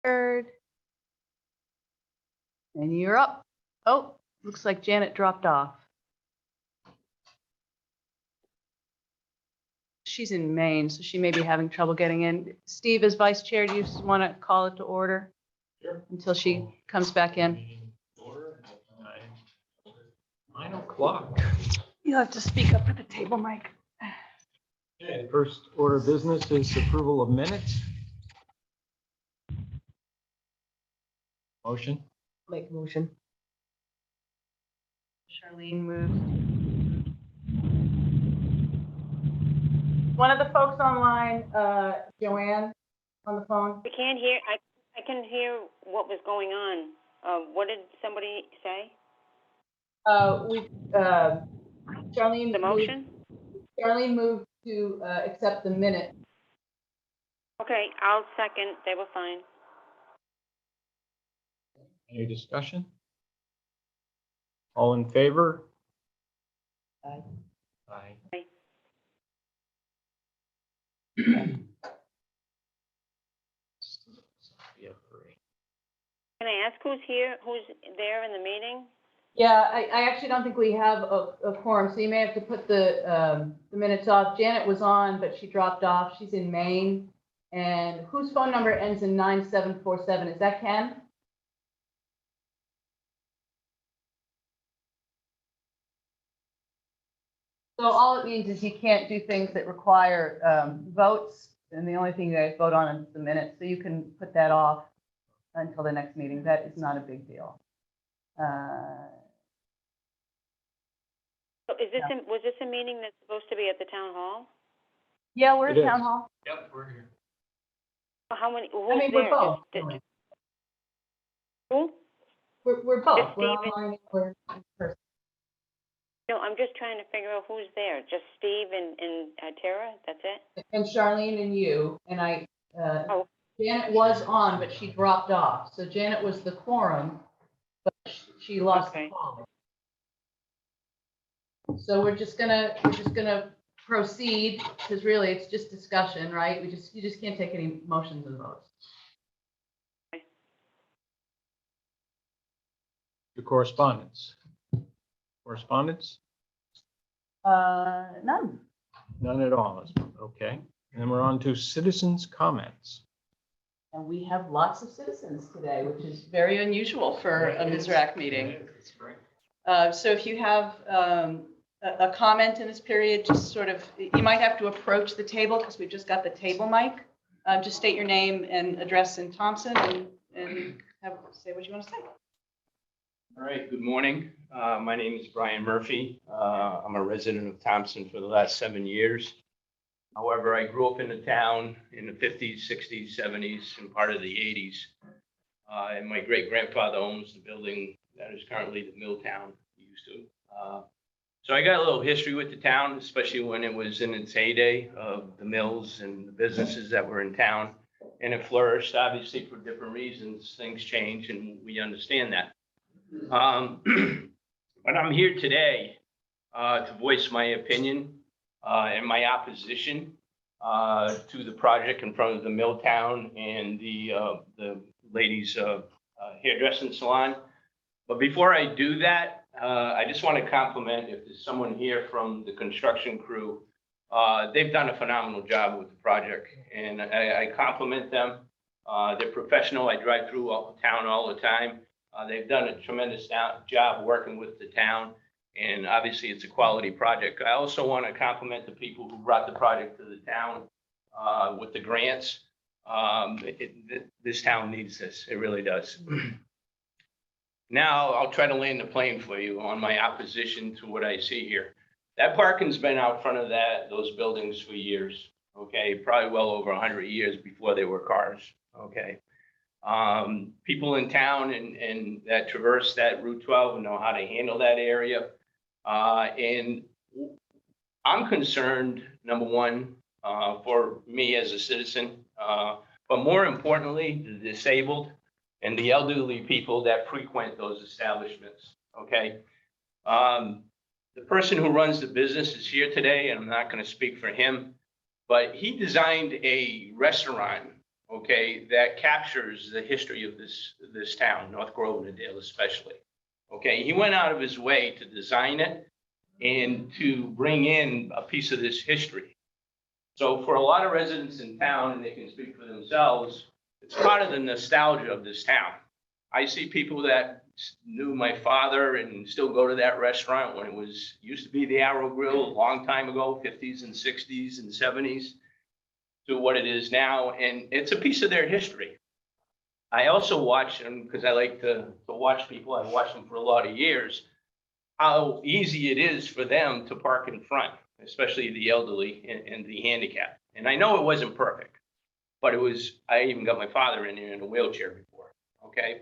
Third. And you're up. Oh, looks like Janet dropped off. She's in Maine, so she may be having trouble getting in. Steve, as vice chair, do you want to call it to order? Sure. Until she comes back in? Order at 9 o'clock. You'll have to speak up at the table, Mike. Okay, first order of business is approval of minutes. Motion. Make a motion. Charlene moves. One of the folks online, Joanne, on the phone. We can't hear, I can hear what was going on. What did somebody say? Charlene. The motion? Charlene moved to accept the minute. Okay, I'll second. They were fine. Any discussion? All in favor? Aye. Aye. Aye. Yeah, three. Can I ask who's here, who's there in the meeting? Yeah, I actually don't think we have a quorum, so you may have to put the minutes off. Janet was on, but she dropped off. She's in Maine. And whose phone number ends in 9747? Is that Ken? So all it means is you can't do things that require votes, and the only thing you guys vote on is the minutes. So you can put that off until the next meeting. That is not a big deal. So is this, was this a meeting that's supposed to be at the town hall? Yeah, we're It at is. town hall. Yep, we're here. How many, who's I mean, there? we're both. Who? We're both. Just We're Steve online. We're in person. No, I'm just trying to figure out who's there. Just Steve and Tara, that's it? And Charlene and you, and I, Oh. Janet was on, but she dropped off. So Janet was the quorum, but she lost the Okay. call. So we're just gonna proceed, because really it's just discussion, right? You just can't take any motions and votes. The correspondence. Correspondence? None. None at all. Okay. And then we're on to citizens' comments. And we have lots of citizens today, which is very unusual for a MSRAC meeting. That's great. So if you have a comment in this period, just sort of, you might have to approach the table because we've just got the table mic. Just state your name and address in Thompson and say what you want to say. All right, good morning. My name is Brian Murphy. I'm a resident of Thompson for the last 7 years. However, I grew up in the town in the 50s, 60s, 70s, and part of the 80s. And my great-grandfather owns the building that is currently the Milltown used to. So I got a little history with the town, especially when it was in its heyday of the mills and the businesses that were in town. And it flourished, obviously, for different reasons. Things change, and we understand that. But I'm here today to voice my opinion and my opposition to the project in front of the Milltown and the ladies' hairdressing salon. But before I do that, I just want to compliment, if there's someone here from the construction crew, they've done a phenomenal job with the project, and I compliment them. They're professional. I drive through town all the time. They've done a tremendous job working with the town, and obviously it's a quality project. I also want to compliment the people who brought the project to the town with the grants. This town needs this. It really does. Now I'll try to land the plane for you on my opposition to what I see here. That parking's been out front of those buildings for years. Okay, probably well over 100 years before they were cars. Okay. People in town and that traverse that Route 12 know how to handle that area. And I'm concerned, number one, for me as a citizen, but more importantly, the disabled and the elderly people that frequent those establishments. Okay. The person who runs the business is here today, and I'm not going to speak for him, but he designed a restaurant okay, that captures the history of this town, North Grovenordale especially. Okay, he went out of his way to design it and to bring in a piece of this history. So for a lot of residents in town, and they can speak for themselves, it's part of the nostalgia of this town. I see people that knew my father and still go to that restaurant when it used to be the Arrow Grill a long time ago, 50s and 60s and 70s, to what it is now. And it's a piece of their history. I also watch them because I like to watch people. I've watched them for a lot of years, how easy it is for them to park in front, especially the elderly and the handicapped. And I know it wasn't perfect, but I even got my father in a wheelchair before, okay?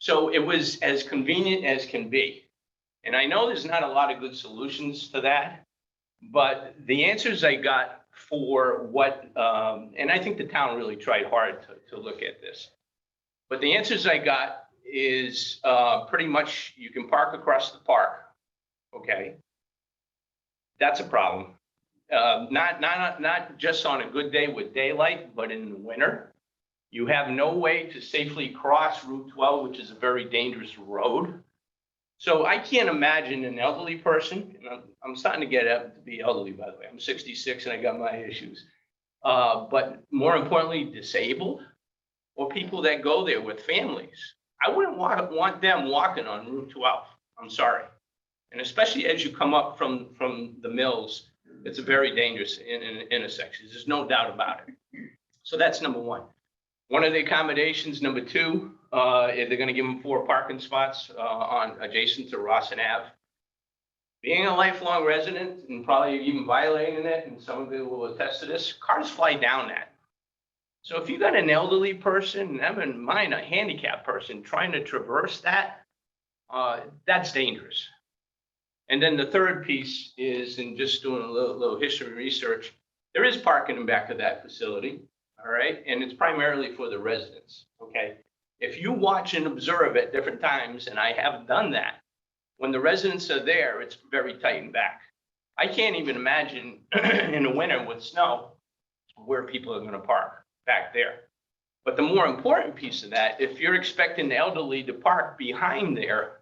So it was as convenient as can be. And I know there's not a lot of good solutions to that, but the answers I got for what, and I think the town really tried hard to look at this, but the answers I got is pretty much you can park across the park, okay? That's a problem. Not just on a good day with daylight, but in the winter. You have no way to safely cross Route 12, which is a very dangerous road. So I can't imagine an elderly person, and I'm starting to get up to be elderly, by the way. I'm 66 and I got my issues. But more importantly, disabled or people that go there with families. I wouldn't want them walking on Route 12. I'm sorry. And especially as you come up from the mills, it's a very dangerous intersection. There's no doubt about it. So that's number one. One of the accommodations, number two, if they're going to give them 4 parking spots adjacent to Rawson Ave. Being a lifelong resident and probably even violating it, and some of you will attest to this, cars fly down that. So if you got an elderly person, never mind a handicapped person, trying to traverse that, that's dangerous. And then the third piece is, in just doing a little history research, there is parking in back of that facility, all right? And it's primarily for the residents, okay? If you watch and observe at different times, and I have done that, when the residents are there, it's very tight in back. I can't even imagine in the winter with snow where people are gonna park back there. But the more important piece of that, if you're expecting the elderly to park behind there,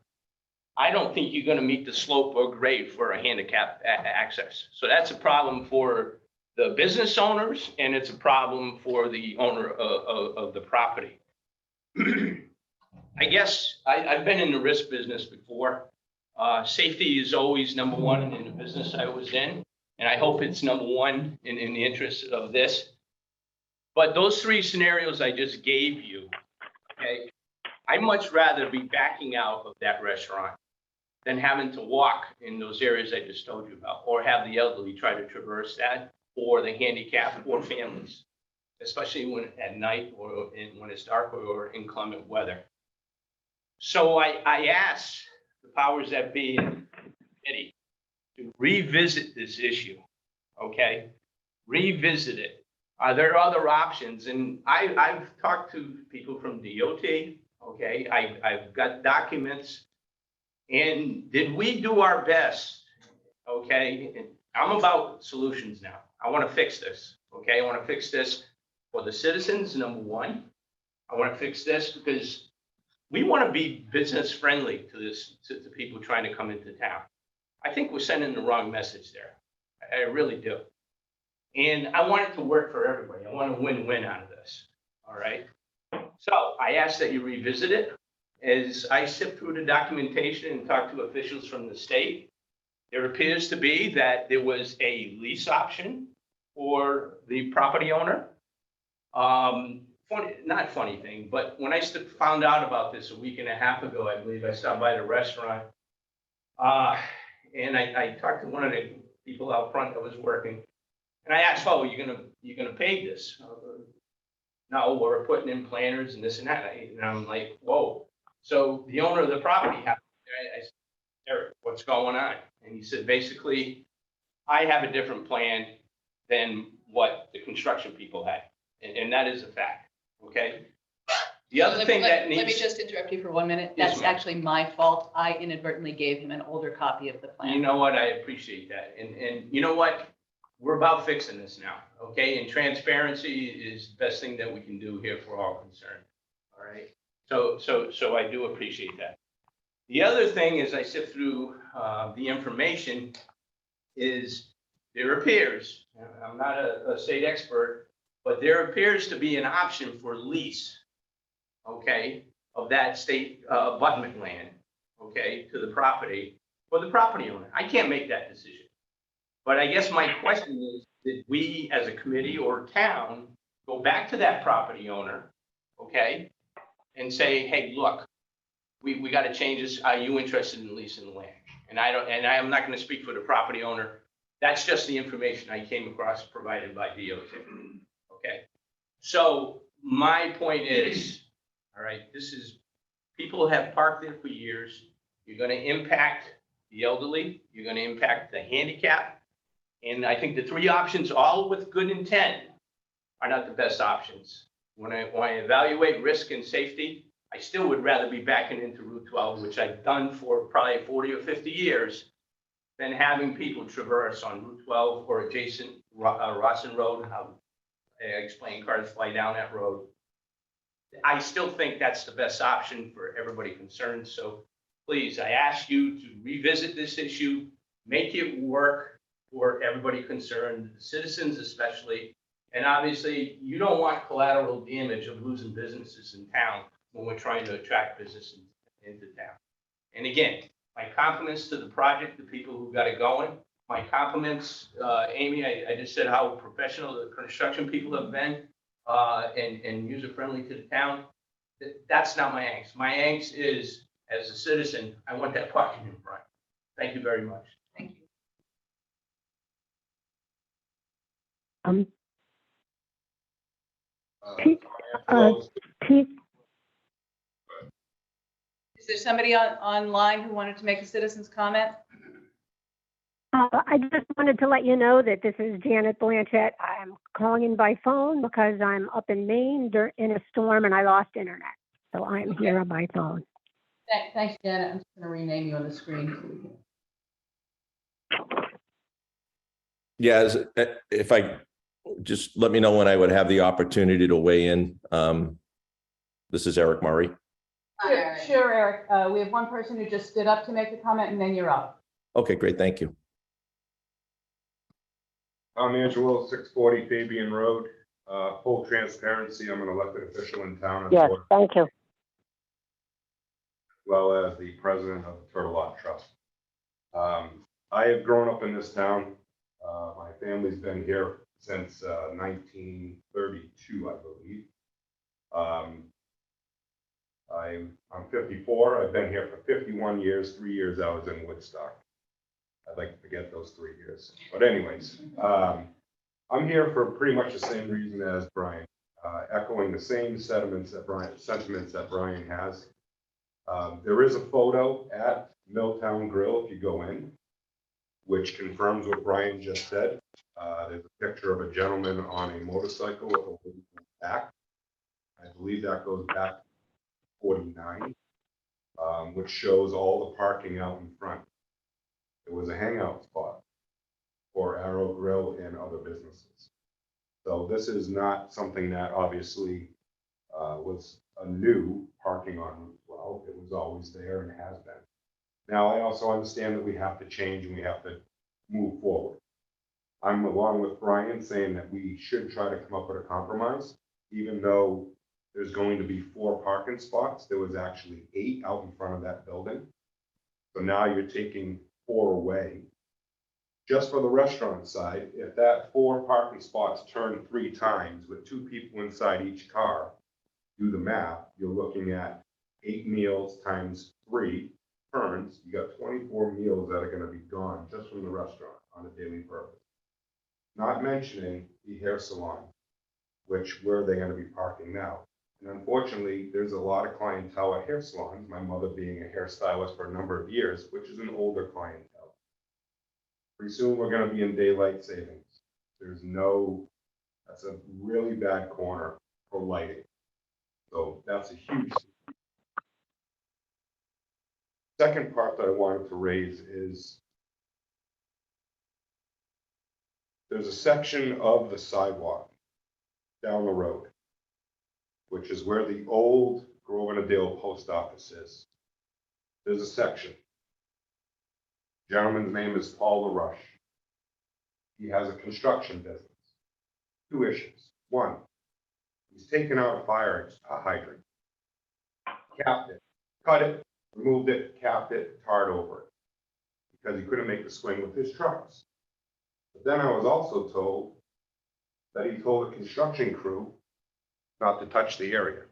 I don't think you're going to meet the slope or grade for a handicap access. So that's a problem for the business owners, and it's a problem for the owner of the property. I guess I've been in the risk business before. Safety is always number one in the business I was in, and I hope it's number one in the interest of this. But those 3 scenarios I just gave you, okay, I'd much rather be backing out of that restaurant than having to walk in those areas I just told you about, or have the elderly try to traverse that, or the handicapped or families, especially when at night or when it's dark or inclement weather. So I asked the powers that be in the committee to revisit this issue, okay? Revisit it. Are there other options? And I've talked to people from DOT, okay? I've got documents. And did we do our best? Okay, I'm about solutions now. I want to fix this. Okay, I want to fix this for the citizens, number one. I want to fix this because we want to be business friendly to people trying to come into town. I think we're sending the wrong message there. I really do. And I want it to work for everybody. I want a win-win out of this. All right. So I ask that you revisit it. As I sift through the documentation and talk to officials from the state, there appears to be that there was a lease option for the property owner. Not funny thing, but when I found out about this a week and a half ago, I believe, I stopped by the restaurant. And I talked to one of the people out front that was working. And I asked, "Oh, you're gonna pay this?" No, we're putting in planners and this and that. And I'm like, whoa. So the owner of the property, I said, "Eric, what's going on?" And he said, "Basically, I have a different plan than what the construction people had." And that is a fact, okay? The other thing that needs. Let me just interrupt you for 1 minute. Yes, That's ma'am. actually my fault. I inadvertently gave him an older copy of the plan. You know what? I appreciate that. And you know what? we're about fixing this now, okay? And transparency is the best thing that we can do here for all concerned, all right? So I do appreciate that. The other thing is I sift through the information is there appears, I'm not a state expert, but there appears to be an option for lease, okay, of that state abutment land, okay, to the property for the property owner. I can't make that decision. But I guess my question is, did we as a committee or town go back to that property owner, okay, and say, hey, look, we got to change this. Are you interested in leasing the land? And I'm not going to speak for the property owner. That's just the information I came across provided by DOT. Okay. So my point is, all right, this is, people have parked there for years. You're going to impact the elderly. You're going to impact the handicap. And I think the three options, all with good intent, are not the best options. When I evaluate risk and safety, I still would rather be backing into Route 12, which I've done for probably 40 or 50 years, than having people traverse on Route 12 or adjacent Rawson Road. How I explain cars fly down that road. I still think that's the best option for everybody concerned. So please, I ask you to revisit this issue, make it work for everybody concerned, the citizens especially. And obviously, you don't want collateral damage of losing businesses in town when we're trying to attract business into town. And again, my compliments to the project, the people who got it going. My compliments, Amy, I just said how professional the construction people have been and user-friendly to the town. That's not my angst. My angst is, as a citizen, I want that parking in front. Thank you very much. Thank you. Keith, Is there somebody online who wanted to make a citizen's comment? I just wanted to let you know that this is Janet Blanchett. I'm calling in by phone because I'm up in Maine in a storm and I lost internet. So I'm here on my phone. Thanks, Janet. I'm just going to rename you on the screen. Yeah, if I just let me know when I would have the opportunity to weigh in. This is Eric Murray. Sure, Eric. We have one person who just stood up to make a comment, and then you're up. Okay, great. Thank you. I'm Angelo, 640 Fabian Road. Full transparency, I'm an elected official in town. Yes, thank you. As well as the president of the Turtle Lot Trust. I have grown up in this town. My family's been here since 1932, I believe. I'm 54. I've been here for 51 years. 3 years I was in Woodstock. I'd like to forget those 3 years. But anyways, I'm here for pretty much the same reason as Brian, echoing the same sentiments that Brian has. There is a photo at Milltown Grill if you go in, which confirms what Brian just said. There's a picture of a gentleman on a motorcycle with a lady in the back. I believe that goes back to 49, which shows all the parking out in front. It was a hangout spot for Arrow Grill and other businesses. So this is not something that obviously was a new parking on Route 12. It was always there and has been. Now, I also understand that we have to change and we have to move forward. I'm along with Brian saying that we should try to come up with a compromise, even though there's going to be 4 parking spots. There was actually 8 out in front of that building. So now you're taking 4 away. Just for the restaurant side, if that 4 parking spots turn 3 times with 2 people inside each car, do the math, you're looking at 8 meals times 3 turns. You got 24 meals that are going to be gone just from the restaurant on a daily purpose. Not mentioning the hair salon, which where are they going to be parking now? And unfortunately, there's a lot of clientele at hair salons, my mother being a hairstylist for a number of years, which is an older clientele. Pretty soon we're going to be in daylight savings. That's a really bad corner for lighting. So that's a huge. Second part that I wanted to raise is there's a section of the sidewalk down the road, which is where the old Grosvenor post office is. There's a section. Gentleman's name is Paul LaRush. He has a construction business. 2 issues. 1, he's taken out a hydrant, capped it, cut it, removed it, capped it, tarred over it, because he couldn't make the swing with his trucks. But then I was also told that he told the construction crew not to touch the area.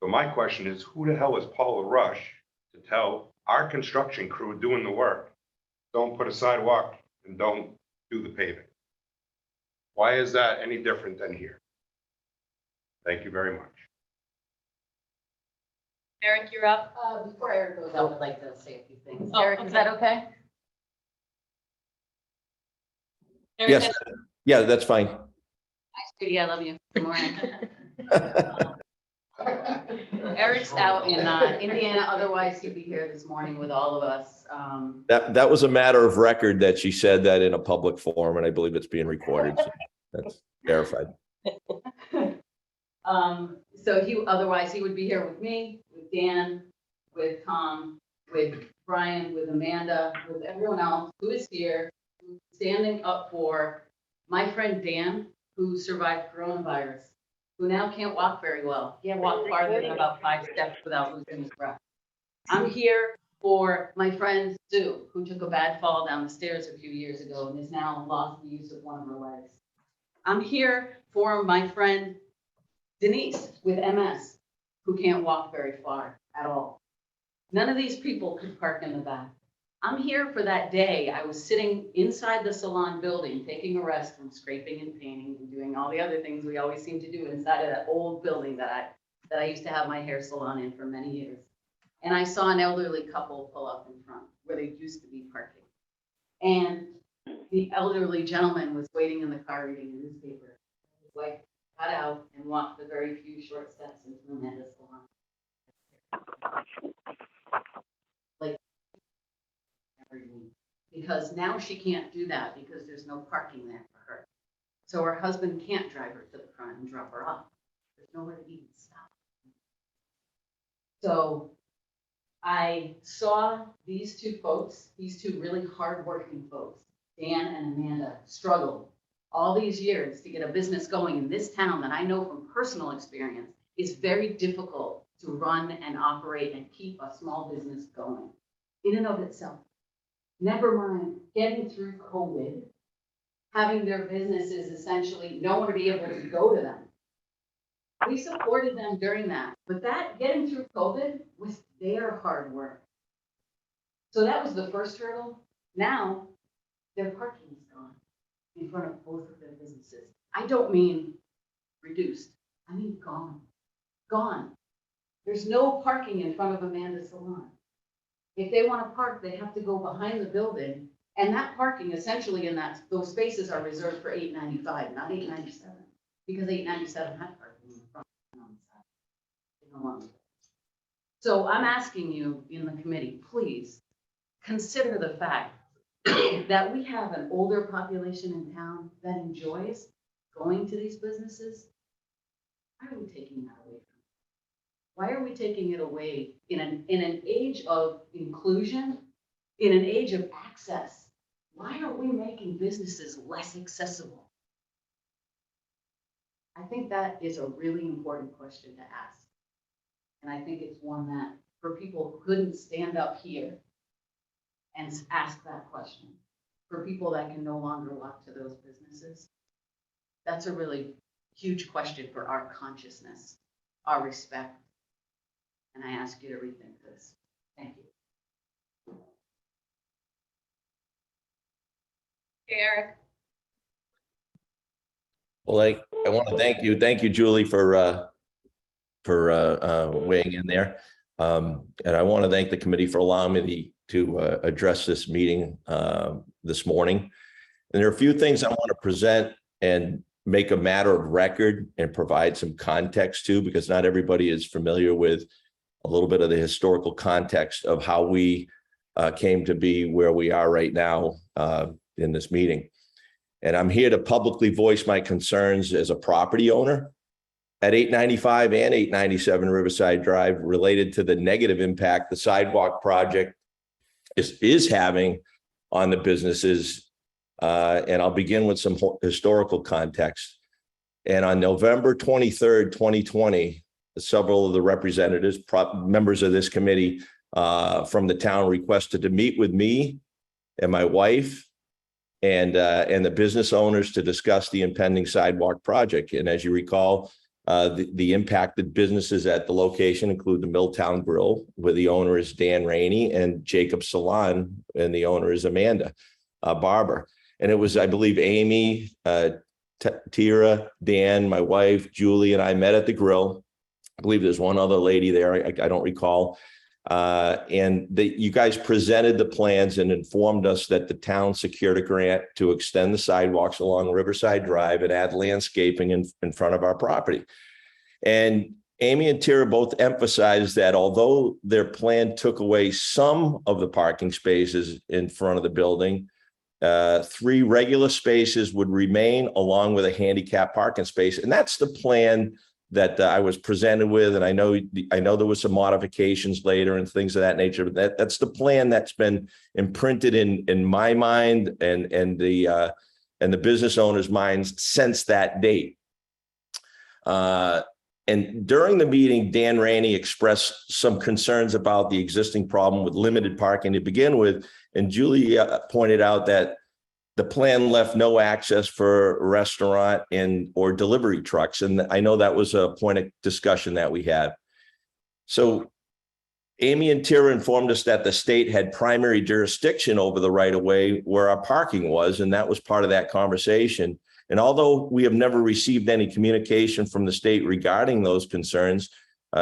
So my question is, who the hell is Paul LaRush to tell our construction crew doing the work, don't put a sidewalk and don't do the paving? Why is that any different than here? Thank you very much. Eric, you're up. Before Eric goes, I would like to say a few things. Oh, Eric, is that okay? Eric, Yes, yeah, that's fine. Judy, I love you. Good morning. Eric's out in Indiana, otherwise he'd be here this morning with all of us. That was a matter of record that she said that in a public forum, and I believe it's being recorded. So that's verified. So otherwise he would be here with me, with Dan, with Tom, with Brian, with Amanda, with everyone else who is here, who's standing up for my friend Dan, who survived coronavirus, who now can't walk very well. He can't walk farther than about 5 steps without losing his breath. I'm here for my friend Sue, who took a bad fall down the stairs a few years ago and has now lost the use of one of her legs. I'm here for my friend Denise with MS, who can't walk very far at all. None of these people could park in the back. I'm here for that day I was sitting inside the salon building, taking a rest from scraping and painting and doing all the other things we always seem to do inside of that old building that I used to have my hair salon in for many years. And I saw an elderly couple pull up in front where they used to be parking. And the elderly gentleman was waiting in the car reading a newspaper. His wife got out and walked the very few short steps into Amanda's salon. Like every week. Because now she can't do that because there's no parking there for her. So her husband can't drive her to the front and drop her off. There's nowhere to even stop. So I saw these 2 folks, these 2 really hardworking folks, Dan and Amanda, struggle all these years to get a business going in this town that I know from personal experience is very difficult to run and operate and keep a small business going in and of itself. Never mind getting through COVID, having their businesses essentially no one to be able to go to them. We supported them during that, but that getting through COVID was their hard work. So that was the first hurdle. Now their parking is gone in front of both of their businesses. I don't mean reduced, I mean gone, gone. There's no parking in front of Amanda's salon. If they want to park, they have to go behind the building, and that parking essentially in those spaces are reserved for 895, not 897, because 897 had parking in the front and on the side. So I'm asking you in the committee, please consider the fact that we have an older population in town that enjoys going to these businesses. Why are we taking that away from them? Why are we taking it away in an age of inclusion, in an age of access? Why are we making businesses less accessible? I think that is a really important question to ask. And I think it's one that for people who couldn't stand up here and ask that question, for people that can no longer walk to those businesses, that's a really huge question for our consciousness, our respect. And I ask you to rethink this. Thank you. Hey, Eric. Well, I want to thank you. Thank you, Julie, for weighing in there. And I want to thank the committee for allowing me to address this meeting this morning. And there are a few things I want to present and make a matter of record and provide some context to, because not everybody is familiar with a little bit of the historical context of how we came to be where we are right now in this meeting. And I'm here to publicly voice my concerns as a property owner at 895 and 897 Riverside Drive related to the negative impact the sidewalk project is having on the businesses. And I'll begin with some historical context. And on November 23rd, 2020, several of the representatives, members of this committee from the town requested to meet with me and my wife and the business owners to discuss the impending sidewalk project. And as you recall, the impacted businesses at the location include the Milltown Grill, where the owner is Dan Rainey, and Jacob Salon, and the owner is Amanda Barber. And it was, I believe, Amy, Tira, Dan, my wife, Julie, and I met at the grill. I believe there's one other lady there. I don't recall. And you guys presented the plans and informed us that the town secured a grant to extend the sidewalks along Riverside Drive and add landscaping in front of our property. And Amy and Tira both emphasized that although their plan took away some of the parking spaces in front of the building, 3 regular spaces would remain along with a handicap parking space. And that's the plan that I was presented with. And I know there was some modifications later and things of that nature, but that's the plan that's been imprinted in my mind and the business owners' minds since that date. And during the meeting, Dan Rainey expressed some concerns about the existing problem with limited parking to begin with. And Julie pointed out that the plan left no access for restaurant or delivery trucks. And I know that was a point of discussion that we had. So Amy and Tira informed us that the state had primary jurisdiction over the right of way where our parking was. And that was part of that conversation. And although we have never received any communication from the state regarding those concerns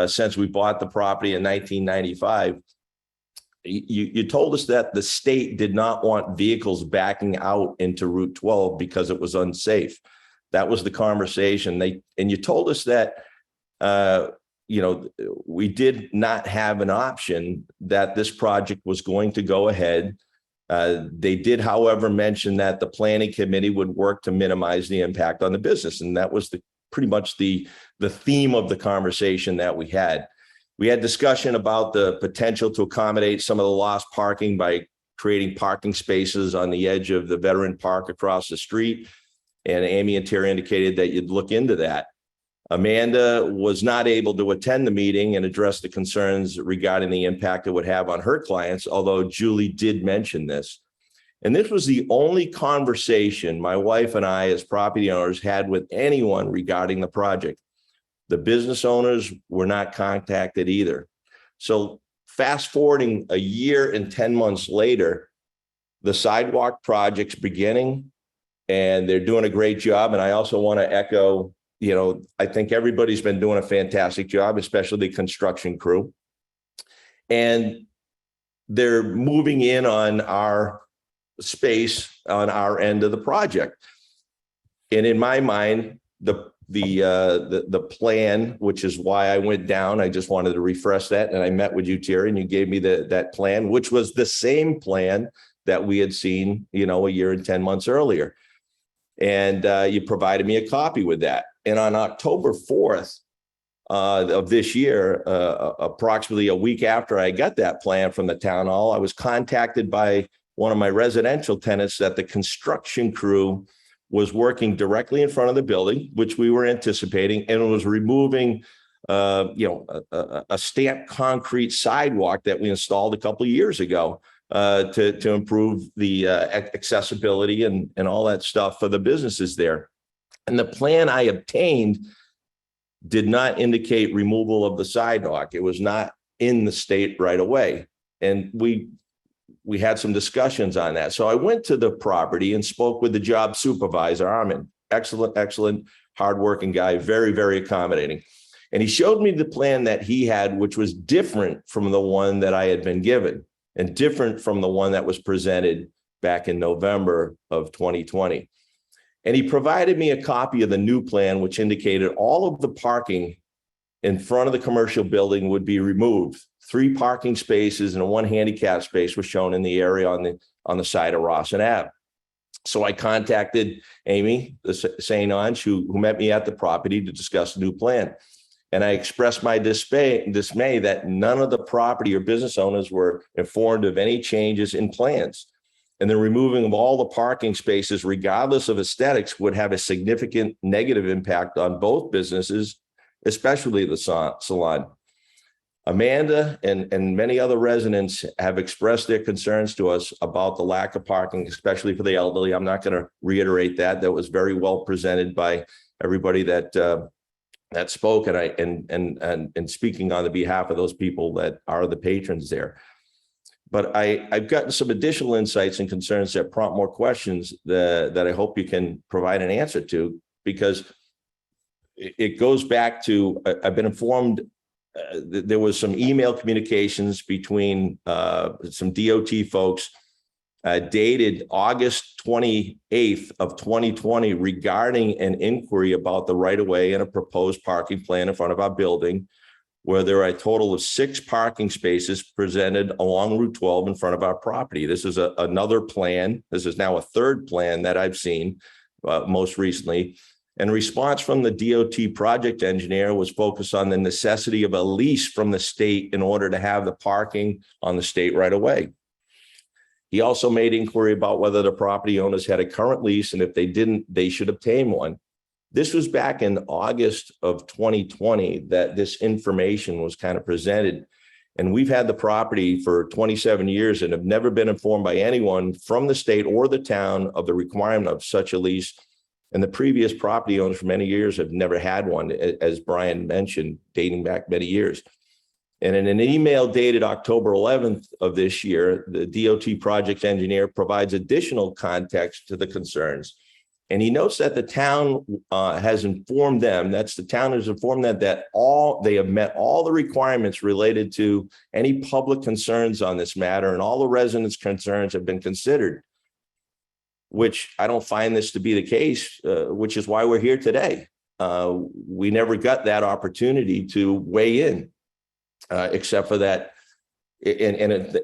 since we bought the property in 1995, you told us that the state did not want vehicles backing out into Route 12 because it was unsafe. That was the conversation. And you told us that, we did not have an option, that this project was going to go ahead. They did, however, mention that the planning committee would work to minimize the impact on the business. And that was pretty much the theme of the conversation that we had. We had discussion about the potential to accommodate some of the lost parking by creating parking spaces on the edge of the Veteran Park across the street. And Amy and Terry indicated that you'd look into that. Amanda was not able to attend the meeting and address the concerns regarding the impact it would have on her clients, although Julie did mention this. And this was the only conversation my wife and I, as property owners, had with anyone regarding the project. The business owners were not contacted either. So fast forwarding a year and 10 months later, the sidewalk project's beginning and they're doing a great job. And I also want to echo, I think everybody's been doing a fantastic job, especially the construction crew. And they're moving in on our space on our end of the project. And in my mind, the plan, which is why I went down, I just wanted to refresh that. And I met with you, Terry, and you gave me that plan, which was the same plan that we had seen, a year and 10 months earlier. And you provided me a copy with that. And on October 4th of this year, approximately a week after I got that plan from the town hall, I was contacted by one of my residential tenants that the construction crew was working directly in front of the building, which we were anticipating, and was removing, a stamped concrete sidewalk that we installed a couple of years ago to improve the accessibility and all that stuff for the businesses there. And the plan I obtained did not indicate removal of the sidewalk. It was not in the state right away. And we had some discussions on that. So I went to the property and spoke with the job supervisor, Armin. Excellent, hardworking guy, very, very accommodating. And he showed me the plan that he had, which was different from the one that I had been given and different from the one that was presented back in November of 2020. And he provided me a copy of the new plan, which indicated all of the parking in front of the commercial building would be removed. 3 parking spaces and 1 handicap space was shown in the area on the side of Rawson Ave. So I contacted Amy, the St. Ange, who met me at the property to discuss the new plan. And I expressed my dismay that none of the property or business owners were informed of any changes in plans. And the removing of all the parking spaces, regardless of aesthetics, would have a significant negative impact on both businesses, especially the salon. Amanda and many other residents have expressed their concerns to us about the lack of parking, especially for the elderly. I'm not going to reiterate that. That was very well presented by everybody that spoke, and speaking on the behalf of those people that are the patrons there. But I've gotten some additional insights and concerns that prompt more questions that I hope you can provide an answer to, because it goes back to, I've been informed there was some email communications between some DOT folks dated August 28th of 2020 regarding an inquiry about the right-of-way and a proposed parking plan in front of our building, where there are a total of 6 parking spaces presented along Route 12 in front of our property. This is another plan. This is now a third plan that I've seen most recently. And response from the DOT project engineer was focused on the necessity of a lease from the state in order to have the parking on the state right away. He also made inquiry about whether the property owners had a current lease, and if they didn't, they should obtain one. This was back in August of 2020 that this information was kind of presented. And we've had the property for 27 years and have never been informed by anyone from the state or the town of the requirement of such a lease. And the previous property owners for many years have never had one, as Brian mentioned, dating back many years. And in an email dated October 11th of this year, the DOT project engineer provides additional context to the concerns. And he notes that the town has informed them, that's the town has informed them that they have met all the requirements related to any public concerns on this matter, and all the residents' concerns have been considered, which I don't find this to be the case, which is why we're here today. We never got that opportunity to weigh in, except for that,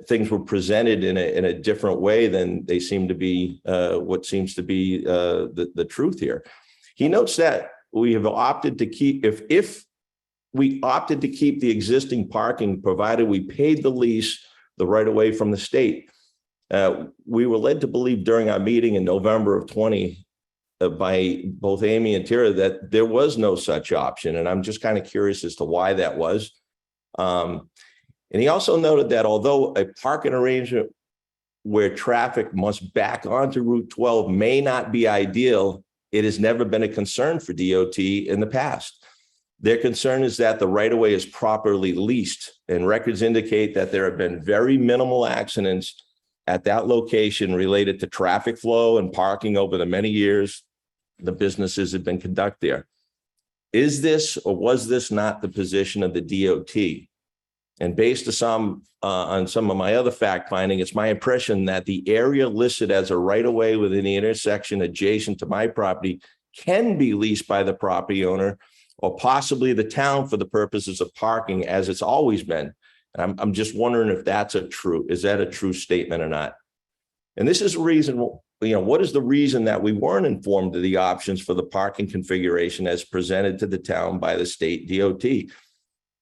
things were presented in a different way than they seem to be, what seems to be the truth here. He notes that we have opted to keep, if we opted to keep the existing parking, provided we paid the lease the right of way from the state. We were led to believe during our meeting in November of 20 by both Amy and Tara that there was no such option. And I'm just kind of curious as to why that was. And he also noted that although a parking arrangement where traffic must back onto Route 12 may not be ideal, it has never been a concern for DOT in the past. Their concern is that the right-of-way is properly leased, and records indicate that there have been very minimal accidents at that location related to traffic flow and parking over the many years the businesses have been conducted there. Is this or was this not the position of the DOT? And based on some of my other fact finding, it's my impression that the area listed as a right-of-way within the intersection adjacent to my property can be leased by the property owner or possibly the town for the purposes of parking, as it's always been. And I'm just wondering if is that a true statement or not? And this is a reason, what is the reason that we weren't informed of the options for the parking configuration as presented to the town by the state DOT?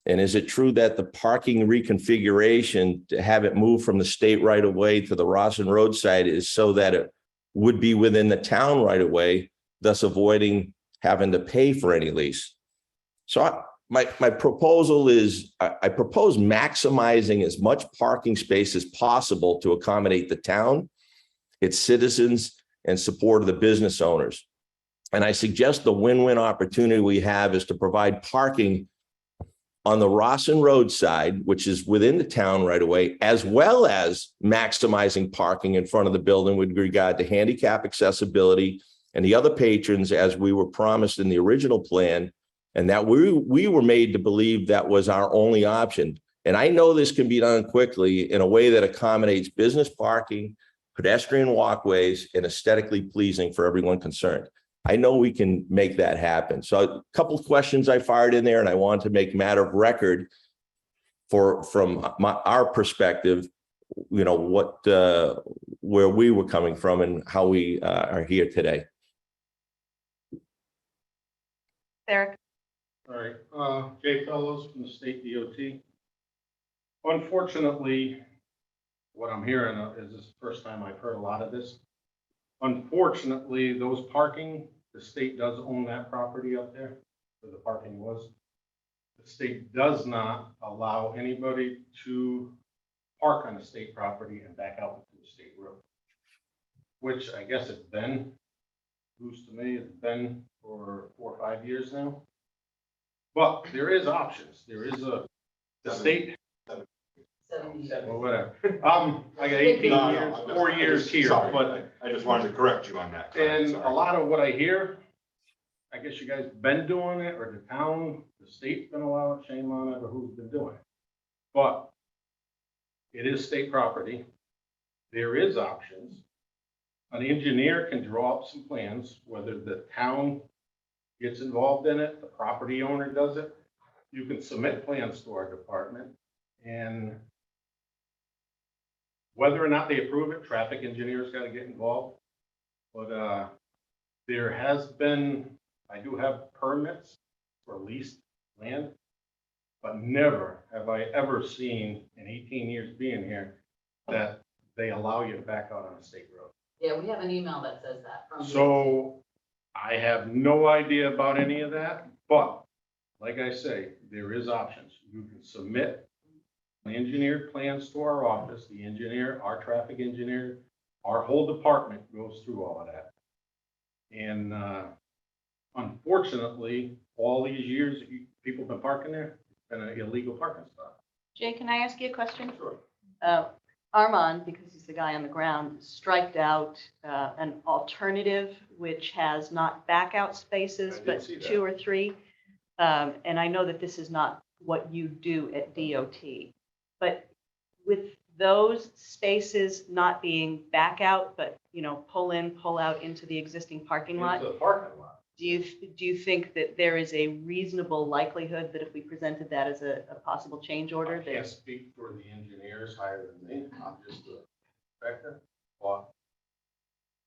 And is it true that the parking reconfiguration to have it move from the state right of way to the Rawson roadside is so that it would be within the town right of way, thus avoiding having to pay for any lease? So my proposal is, I propose maximizing as much parking space as possible to accommodate the town, its citizens, and support of the business owners. And I suggest the win-win opportunity we have is to provide parking on the Rawson roadside, which is within the town right away, as well as maximizing parking in front of the building with regard to handicap accessibility and the other patrons, as we were promised in the original plan, and that we were made to believe that was our only option. And I know this can be done quickly in a way that accommodates business parking, pedestrian walkways, and aesthetically pleasing for everyone concerned. I know we can make that happen. So a couple of questions I fired in there, and I want to make matter of record from our perspective, where we were coming from and how we are here today. Eric? All right, Jay Fellows from the state DOT. Unfortunately, what I'm hearing is this is the first time I've heard a lot of this. Unfortunately, those parking, the state does own that property up there where the parking was. The state does not allow anybody to park on the state property and back out into the state road, which I guess it's been, news to me, it's been for 4 or 5 years now. But there is options. There is the state, 70. or whatever. I got 18 No, years, I'm 4 years here, sorry, but, I just wanted to correct you on that. and Sorry. a lot of what I hear, I guess you guys been doing it, or the town, the state's been allowing it, shame on it, or who's been doing it. But it is state property. There is options. An engineer can draw up some plans, whether the town gets involved in it, the property owner does it. You can submit plans to our department, and whether or not they approve it, traffic engineers got to get involved. But there has been, I do have permits for leased land, but never have I ever seen in 18 years being here that they allow you to back out on a state road. Yeah, we have an email that says that from. So I have no idea about any of that, but like I say, there is options. You can submit engineered plans to our office, the engineer, our traffic engineer, our whole department goes through all of that. And unfortunately, all these years that people have been parking there, it's been an illegal parking spot. Jay, can I ask you a question? Sure. Armand, because he's the guy on the ground, striked out an alternative which has not back out spaces, I did but see that. 2 or 3. And I know that this is not what you do at DOT, but with those spaces not being back out, but, pull in, pull out into the existing parking lot, It's a parking lot. do you think that there is a reasonable likelihood that if we presented that as a possible change order, I can't that, speak for the engineers higher than me. I'm just the inspector, but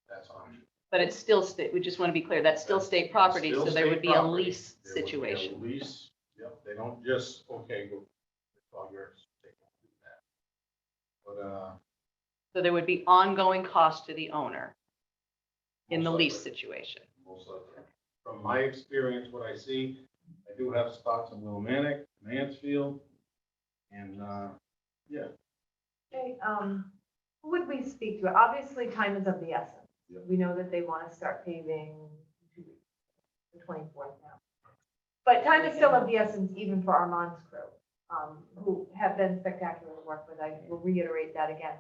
that's an option. but it's still state, we just want to be clear, that's still state property, Still so there state would be a property. lease There would be a situation. Lease, yep, they don't just, okay, go, it's all yours. They don't do that. But, So there would be ongoing cost to the owner in the most lease likely. situation. Most likely. From my experience, what I see, I do have spots in Willimantic, Mansfield, and, yeah. Okay, who would we speak to? Obviously, time is of the essence. Yep. We know that they want to start paving in 2 weeks, the 24th now. But time is still of the essence, even for Armand's crew, who have been spectacular to work with. I will reiterate that again.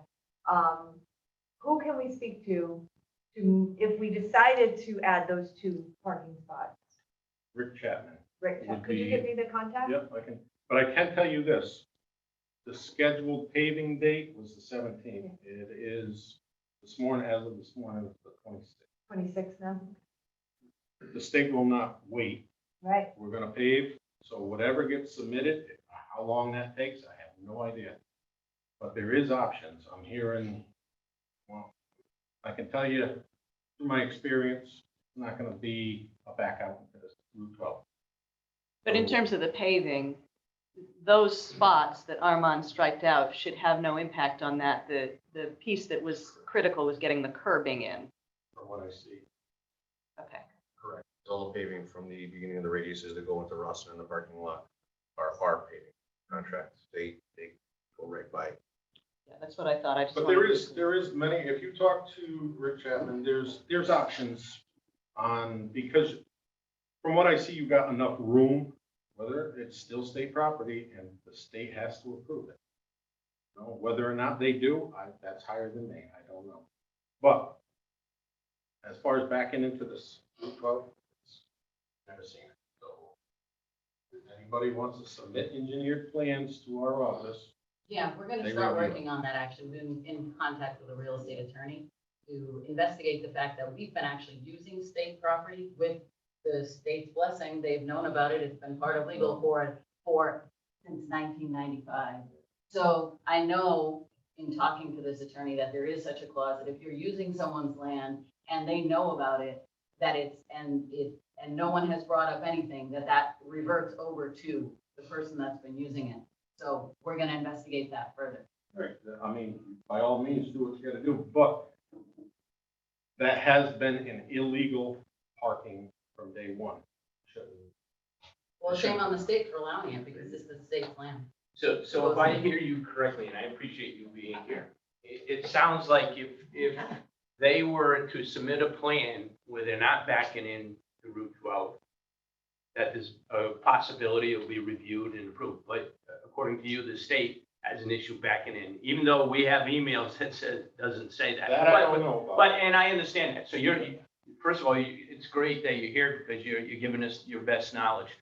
Who can we speak to if we decided to add those 2 parking spots? Rick Chapman. Rick, Would could you be- give me the contact? Yep, I can, but I can tell you this. The scheduled paving date was the 17th. It is this morning, as of this morning, it's the 26th. 26 now, The state will not wait. right? We're gonna pave, so whatever gets submitted, how long that takes, I have no idea. But there is options. I'm hearing, well, I can tell you through my experience, it's not gonna be a back out into this Route 12. But in terms of the paving, those spots that Armand striked out should have no impact on that. The piece that was critical was getting the curbing in. From what I see. Okay. Correct. All the paving from the beginning of the radiuses that go into Ruston in the parking lot are our paving contracts. They go right by. Yeah, that's what I thought. I just But wanted there is many, if you talk to Rick Chapman, there's options on, because from what I see, you've got enough room, whether it's still state property and the state has to approve it. You know, whether or not they do, that's higher than me, I don't know. But as far as backing into this Route 12, it's never seen it. So if anybody wants to submit engineered plans to our office, Yeah, we're gonna They start review it. working on that, actually. We've been in contact with a real estate attorney to investigate the fact that we've been actually using state property with the state's blessing. They've known about it. It's been part of legal for since 1995. So I know in talking to this attorney, that there is such a clause, that if you're using someone's land and they know about it, that and no one has brought up anything, that reverts over to the person that's been using it. So we're gonna investigate that further. Right, I mean, by all means, do what you gotta do, but that has been an illegal parking from day one. Shouldn't- Well, shame on the state for allowing it, because this is the state's land. So if I hear you correctly, and I appreciate you being here, it sounds like if they were to submit a plan where they're not backing in to Route 12, that there's a possibility it'll be reviewed and approved. But according to you, the state has an issue backing in, even though we have emails that says, doesn't say that. That I don't know about. But, and I understand that. So first of all, it's great that you're here because you're giving us your best knowledge.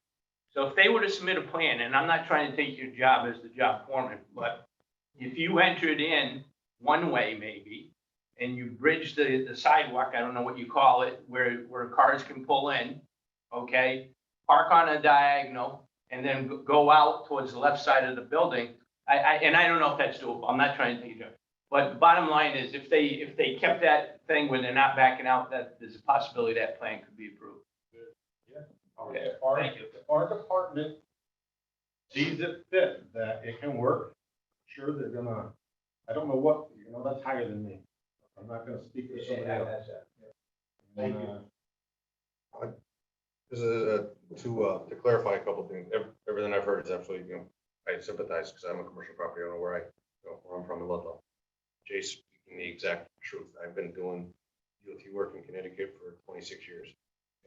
So if they were to submit a plan, and I'm not trying to take your job as the job foreman, but if you entered in one way maybe, and you bridge the sidewalk, I don't know what you call it, where cars can pull in, okay? Park on a diagonal and then go out towards the left side of the building. And I don't know if that's doable. I'm not trying to take your job. But the bottom line is if they kept that thing where they're not backing out, that there's a possibility that plan could be approved. Okay, thank you. If our department sees it fit that it can work, sure, they're gonna, I don't know what, that's higher than me. I'm not gonna speak for somebody else. Thank you. This is to clarify a couple of things. Everything I've heard is absolutely, I sympathize because I'm a commercial property owner where I'm from in Ludlow. Jay's speaking the exact truth. I've been doing DOT work in Connecticut for 26 years.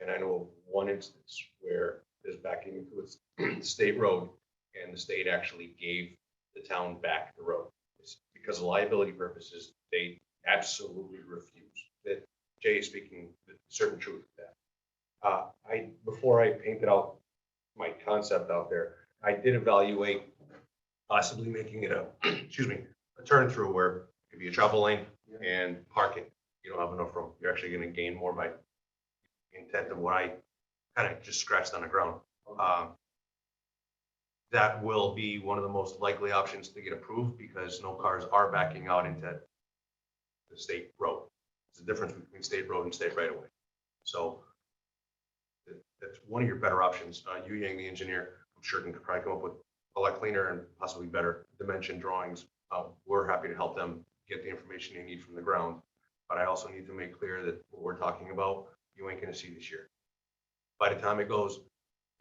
And I know of one instance where there's backing into a state road and the state actually gave the town back the road. It's because of liability purposes, they absolutely refuse. That Jay is speaking the certain truth of that. Before I painted out my concept out there, I did evaluate possibly making it a turn through where it could be a travel lane and parking. You don't have enough room. You're actually going to gain more by intent of what I kind of just scratched on the ground. That will be one of the most likely options to get approved because no cars are backing out into the state road. There's a difference between state road and state right of way. So that's one of your better options. Yu Yang, the engineer, I'm sure can probably come up with a lot cleaner and possibly better dimension drawings. We're happy to help them get the information they need from the ground. But I also need to make clear that what we're talking about, you ain't gonna see this year. By the time it goes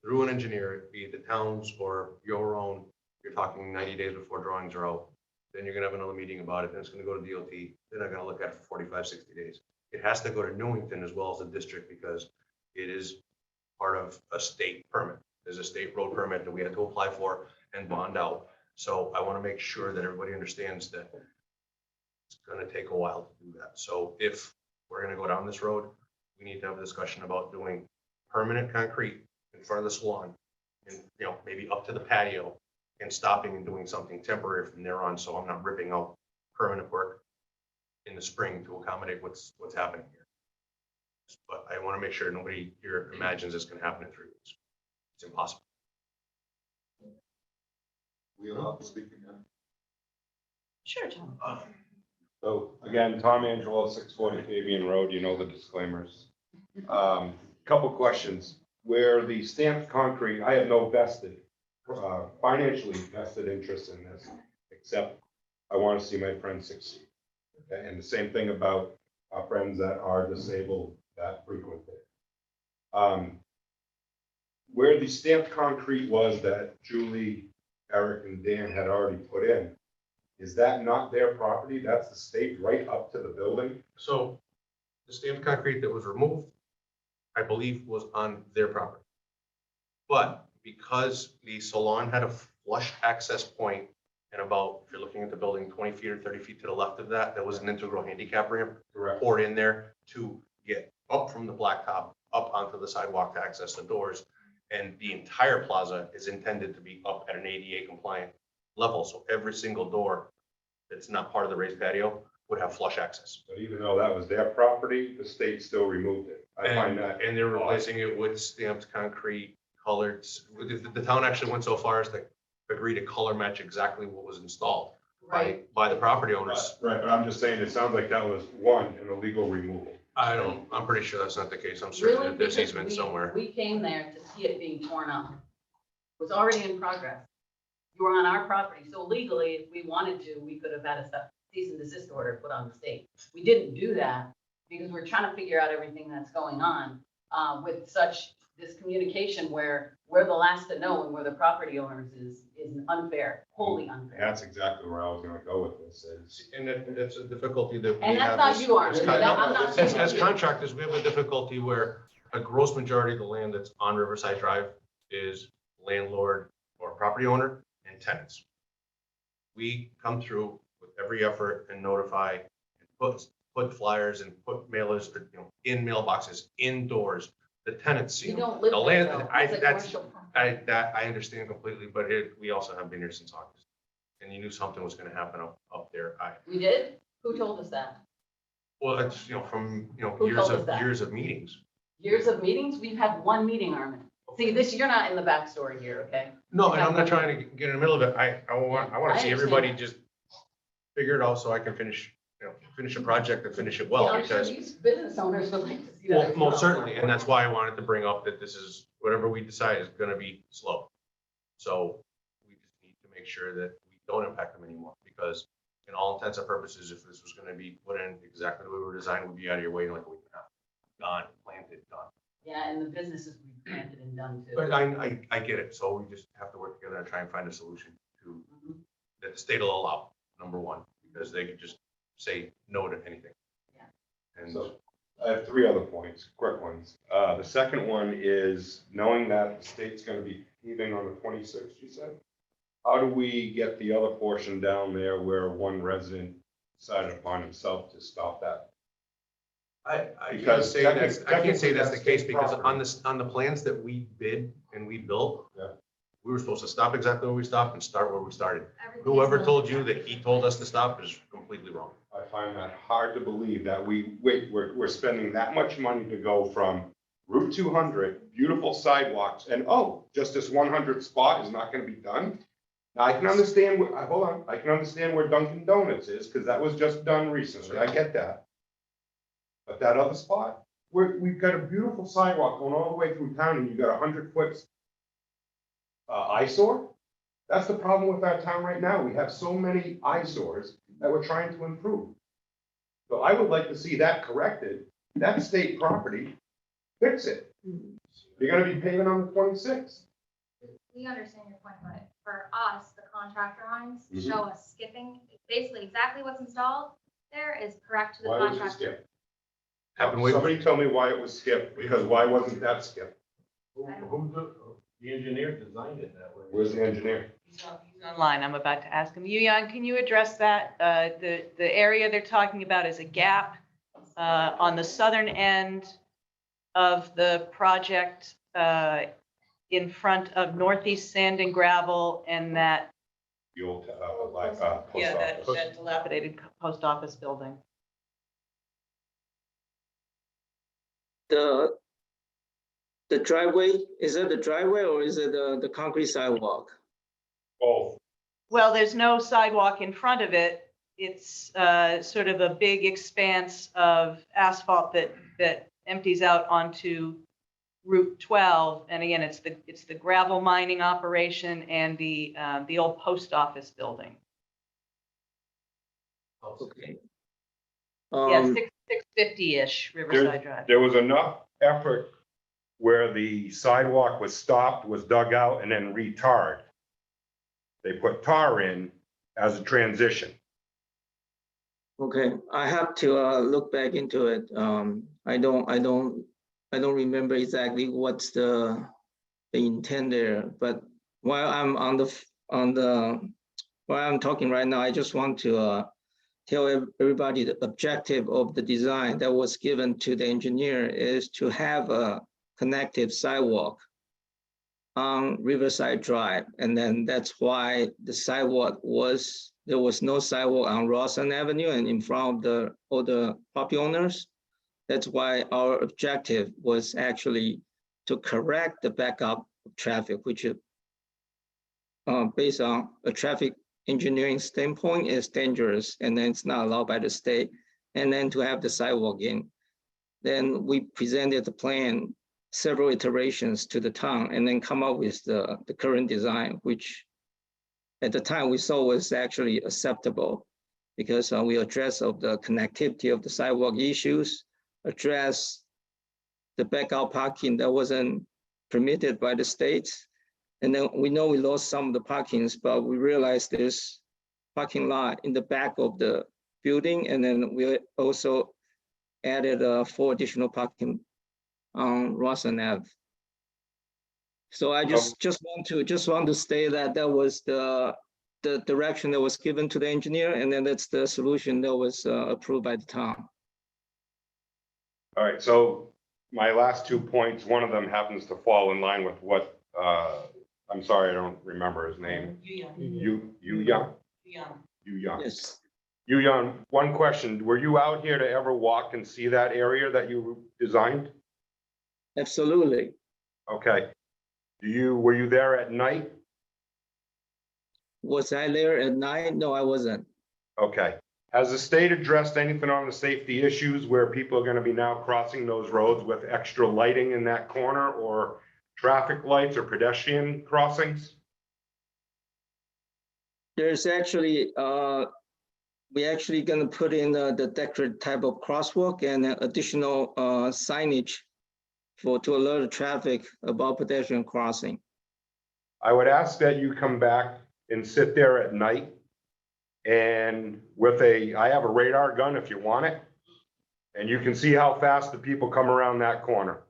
through an engineer, be it the town's or your own, you're talking 90 days before drawings are out. Then you're gonna have another meeting about it, then it's gonna go to DOT. They're not gonna look at it for 45, 60 days. It has to go to Newington as well as the district because it is part of a state permit. There's a state road permit that we had to apply for and bond out. So I wanna make sure that everybody understands that it's gonna take a while to do that. So if we're gonna go down this road, we need to have a discussion about doing permanent concrete in front of the salon and, maybe up to the patio and stopping and doing something temporary from there on. So I'm not ripping out permanent work in the spring to accommodate what's happening here. But I want to make sure nobody here imagines it's going to happen in 3 weeks. It's impossible. We allowed to speak again. Sure, Tom. So again, Tom Angelo, 640 Fabian Road, you know the disclaimers. Couple questions. Where the stamped concrete, I have no financially vested interest in this, except I want to see my friends succeed. Okay? And the same thing about our friends that are disabled that frequent it. Where the stamped concrete was that Julie, Eric, and Dan had already put in, is that not their property? That's the state right up to the building? So the stamped concrete that was removed, I believe, was on their property. But because the salon had a flush access point and about, if you're looking at the building, 20 feet or 30 feet to the left of that, there was an integral handicap ramp poured in there to get up from the blacktop up onto the sidewalk to access the doors. And the entire plaza is intended to be up at an ADA compliant level. So every single door that's not part of the raised patio would have flush access. But even though that was their property, the state still removed it. I find that. And they're replacing it with stamped concrete, colored. The town actually went so far as to agree to color match exactly what was installed. Right. by the property owners. Right, but I'm just saying, it sounds like that was one, an illegal removal. I'm pretty sure that's not the case. I'm certain Really, that there's because easement somewhere. we came there to see it being torn up. It was already in progress. You were on our property, so legally, if we wanted to, we could have had a cease and desist order put on the state. We didn't do that because we're trying to figure out everything that's going on with such this communication where we're the last to know and where the property owners is unfair, wholly unfair. That's exactly where I was gonna go with this, is And that's a difficulty that we And that's have. not as- you, Arne. as That- I'm not As saying you. contractors, we have a difficulty where a gross majority of the land that's on Riverside Drive is landlord or property owner and tenants. We come through with every effort and notify, and put flyers and put mailers, in mailboxes, indoors. The tenants see You them. don't live The there, land, though. I, It's a that's, commercial property. I understand completely, but we also have been here since August. And you knew something was gonna happen up there. We did? Who told us that? Well, it's, from, Who years told us that? of meetings. Years of meetings? We've had one meeting, Armin. See, you're not in the backstory here, okay? No, and I'm not trying to get in the middle of it. I want I to see understand. everybody just figure it out so I can finish a project and finish it Yeah, well, I'm sure because, these business owners would like to see that. well, as most well. certainly, and that's why I wanted to bring up that this is, whatever we decide is gonna be slow. So we just need to make sure that we don't impact them anymore, because in all intents and purposes, if this was gonna be put in exactly the way we were designed, we'd be out of your way in like a week and a half. Gone, planted, done. Yeah, and the businesses we've planted and done too. But I get it, so we just have to work together and try and find a solution to, Mhm. that the state will allow, number one, because they could just say no to anything. Yeah. And So I have three other points, quick ones. The second one is knowing that the state's gonna be heaving on the 26th, you said? How do we get the other portion down there where one resident decided upon himself to stop that? I can't Because say that's the technically case, that's because property. on the plans that we bid and we built, Yeah. we were supposed to stop exactly where we stopped and start where we started. Whoever told you that he told us to stop is completely wrong. I find that hard to believe that we're spending that much money to go from Route 200, beautiful sidewalks, and just this 100 spot is not gonna be done? Now, I can understand, hold on, I can understand where Dunkin' Donuts is, because that was just done recently, I get that. But that other spot, we've got a beautiful sidewalk going all the way through town, and you got 100 foot eyesore? That's the problem with our town right now, we have so many eyesores that we're trying to improve. So I would like to see that corrected, that's state property, fix it. You're gonna be paving on the 26th. We understand your point, but for us, the contract drawings Mhm. show us skipping, basically exactly what's installed there is correct to the Why was it contract. skipped? Happened way, Somebody tell me why it was skipped, because why wasn't that skipped? The engineer designed it that way. Where's the engineer? He's online. I'm about to ask him. Yuyan, can you address that? The area they're talking about is a gap on the southern end of the project in front of Northeast Sand and Gravel and that, The old, post that office. dilapidated post office building. The driveway, is it the driveway or is it the concrete sidewalk? Both. Well, there's no sidewalk in front of it. It's sort of a big expanse of asphalt that empties out onto Route 12. And again, it's the gravel mining operation and the old post office building. Okay. Yeah, 650-ish Riverside Drive. There was enough effort where the sidewalk was stopped, was dug out, and then retarred. They put tar in as a transition. Okay, I have to look back into it. I don't remember exactly what's the intent there. But while I'm while I'm talking right now, I just want to tell everybody the objective of the design that was given to the engineer is to have a connective sidewalk on Riverside Drive, and then that's why the sidewalk there was no sidewalk on Rawson Avenue and in front of all the property owners. That's why our objective was actually to correct the backup of traffic, which is based on a traffic engineering standpoint is dangerous, and then it's not allowed by the state. And then to have the sidewalk in, then we presented the plan, several iterations to the town, and then come up with the current design, which at the time we saw was actually acceptable, because we address of the connectivity of the sidewalk issues, address the backup parking that wasn't permitted by the state. And then we know we lost some of the parkings, but we realized there's parking lot in the back of the building. And then we also added 4 additional parking on Rosslyn Ave. So I just want to say that that was the direction that was given to the engineer, and then that's the solution that was approved by the town. All right, so my last 2 points, one of them happens to fall in line with what, I'm sorry, I don't remember his name. Yu Young. Yes. Yu Young, one question, were you out here to ever walk and see that area that you designed? Absolutely. Okay. Were you there at night? Was I there at night? No, I wasn't. Okay. Has the state addressed anything on the safety issues where people are gonna be now crossing those roads with extra lighting in that corner, or traffic lights or pedestrian crossings? There's actually, we actually gonna put in the decorative type of crosswalk and additional signage to alert the traffic about pedestrian crossing. I would ask that you come back and sit there at night and I have a radar gun if you want it, and you can see how fast the people come around that corner.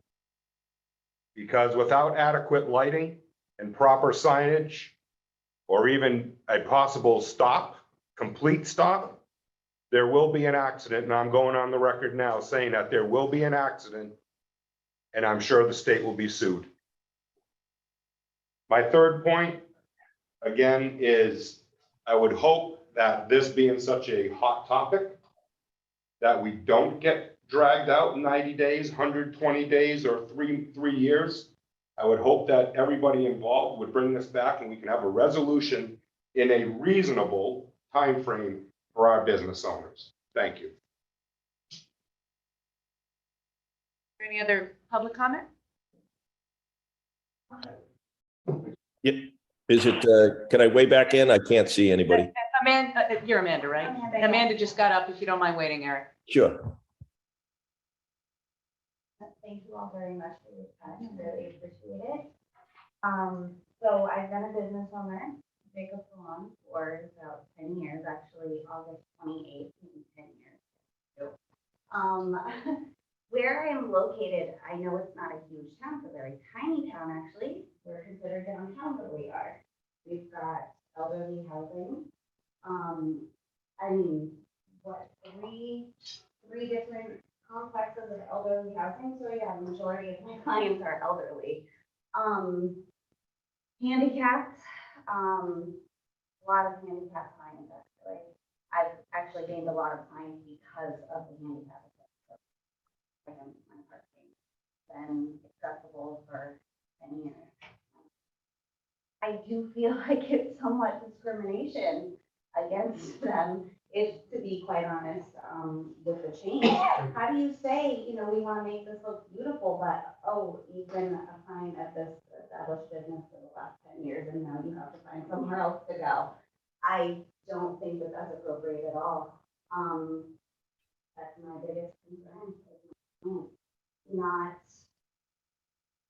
Because without adequate lighting and proper signage, or even a possible stop, complete stop, there will be an accident, and I'm going on the record now saying that there will be an accident, and I'm sure the state will be sued. My third point, again, is I would hope that this being such a hot topic, that we don't get dragged out 90 days, 120 days, or three years. I would hope that everybody involved would bring this back and we can have a resolution in a reasonable time frame for our business owners. Thank you. Any other public comment? Yeah. Is it, can I weigh back in? I can't see anybody. Amanda, you're Amanda, right? Amanda, yeah. Amanda just got up, if you don't mind waiting, Eric. Sure. Thank you all very much for your time, I really appreciate it. So I've been a business owner, Jacob Salon, for about 10 years, actually August 28th, maybe 10 years. Where I am located, I know it's not a huge town, it's a very tiny town, actually. We're considered downtown where we are. We've got elderly housing. I mean, what, three different complexes of elderly housing? So yeah, the majority of my clients are elderly. Handicapped, a lot of handicapped clients, actually. I've actually gained a lot of clients because of the handicap. My parking been accessible for 10 years. I do feel like it's somewhat discrimination against them, if to be quite honest, with the change. How do you say, you know, we want to make this look beautiful, but oh, you've been a client at this established business for the last 10 years, and now you have to find somewhere else to go. I don't think that that's appropriate at all. That's my biggest concern.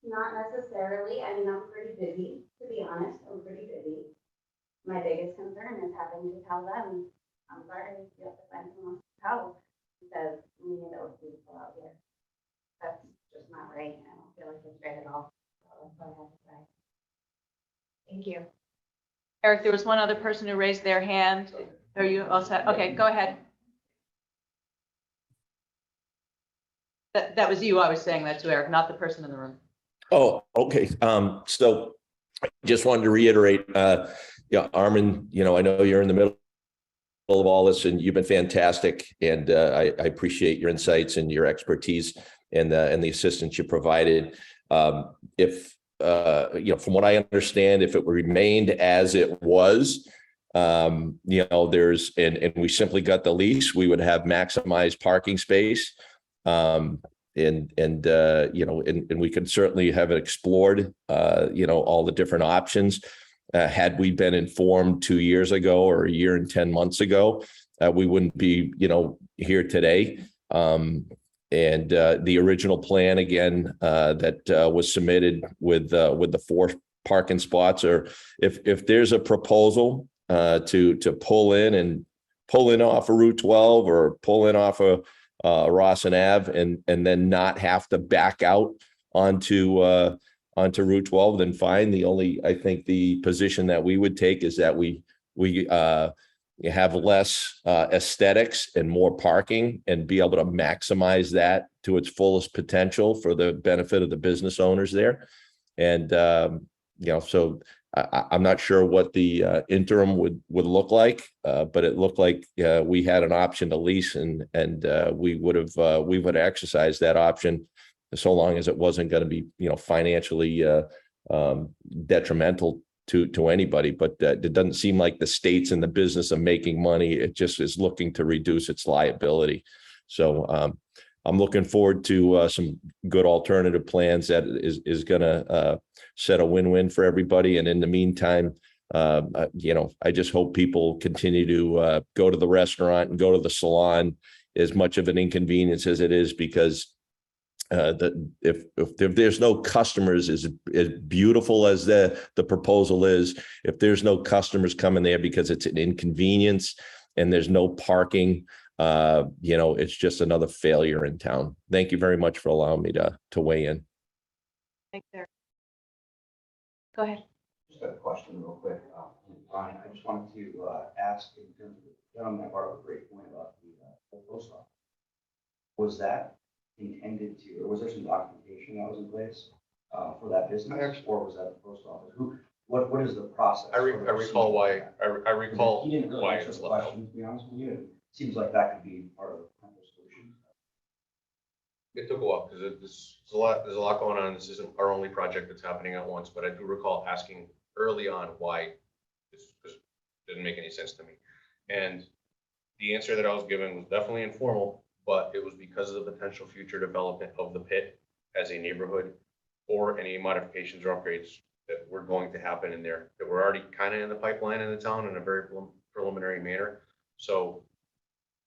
Not necessarily. I mean, I'm pretty busy, to be honest. I'm pretty busy. My biggest concern is having to tell them, I'm sorry, you have to find someone to tell, because we need those beautiful out here. That's just not right. I don't feel like it's right at all. So that's what I have to say. Thank you. Eric, there was one other person who raised their hand. Are you all set? Okay, go ahead. That was you. I was saying that to Eric, not the person in the room. Oh, okay. So just wanted to reiterate, Armin, I know you're in the middle of all this and you've been fantastic. And I appreciate your insights and your expertise and the assistance you provided. If, from what I understand, if it remained as it was, There's, and we simply got the lease, we would have maximized parking space. And we could certainly have explored, all the different options. Had we been informed 2 years ago or a year and 10 months ago, we wouldn't be, here today. The original plan, again, that was submitted with the 4 parking spots, or if there's a proposal to pull in off of Route 12 or pull in off of Rawson Ave and then not have to back out onto Route 12, then fine. I think the position that we would take is that we have less aesthetics and more parking and be able to maximize that to its fullest potential for the benefit of the business owners there. And, so I'm not sure what the interim would look like, but it looked like we had an option to lease, and we would exercise that option so long as it wasn't going to be, financially detrimental to anybody. But it doesn't seem like the state's in the business of making money. It just is looking to reduce its liability. So I'm looking forward to some good alternative plans that is going to set a win-win for everybody. And in the meantime, I just hope people continue to go to the restaurant and go to the salon, as much of an inconvenience as it is, because if there's no customers, as beautiful as the proposal is, if there's no customers coming there because it's an inconvenience and there's no parking, it's just another failure in town. Thank you very much for allowing me to weigh in. Thanks, Eric. Go ahead. Just got a question real quick. Brian, I just wanted to ask, in terms of the gentleman that brought up a great point about the post office. Was that intended to, or was there some documentation that was in place for that business, or was that the post office? What is the process? I recall why, I recall He didn't really why answer it's the left out. question, to be honest with you. It seems like that could be part of the solution. It took a while because there's a lot going on. This isn't our only project that's happening at once, but I do recall asking early on why this didn't make any sense to me. And the answer that I was given was definitely informal, but it was because of the potential future development of the pit as a neighborhood, or any modifications or upgrades that were going to happen in there that were already kind of in the pipeline in the town in a very preliminary manner. So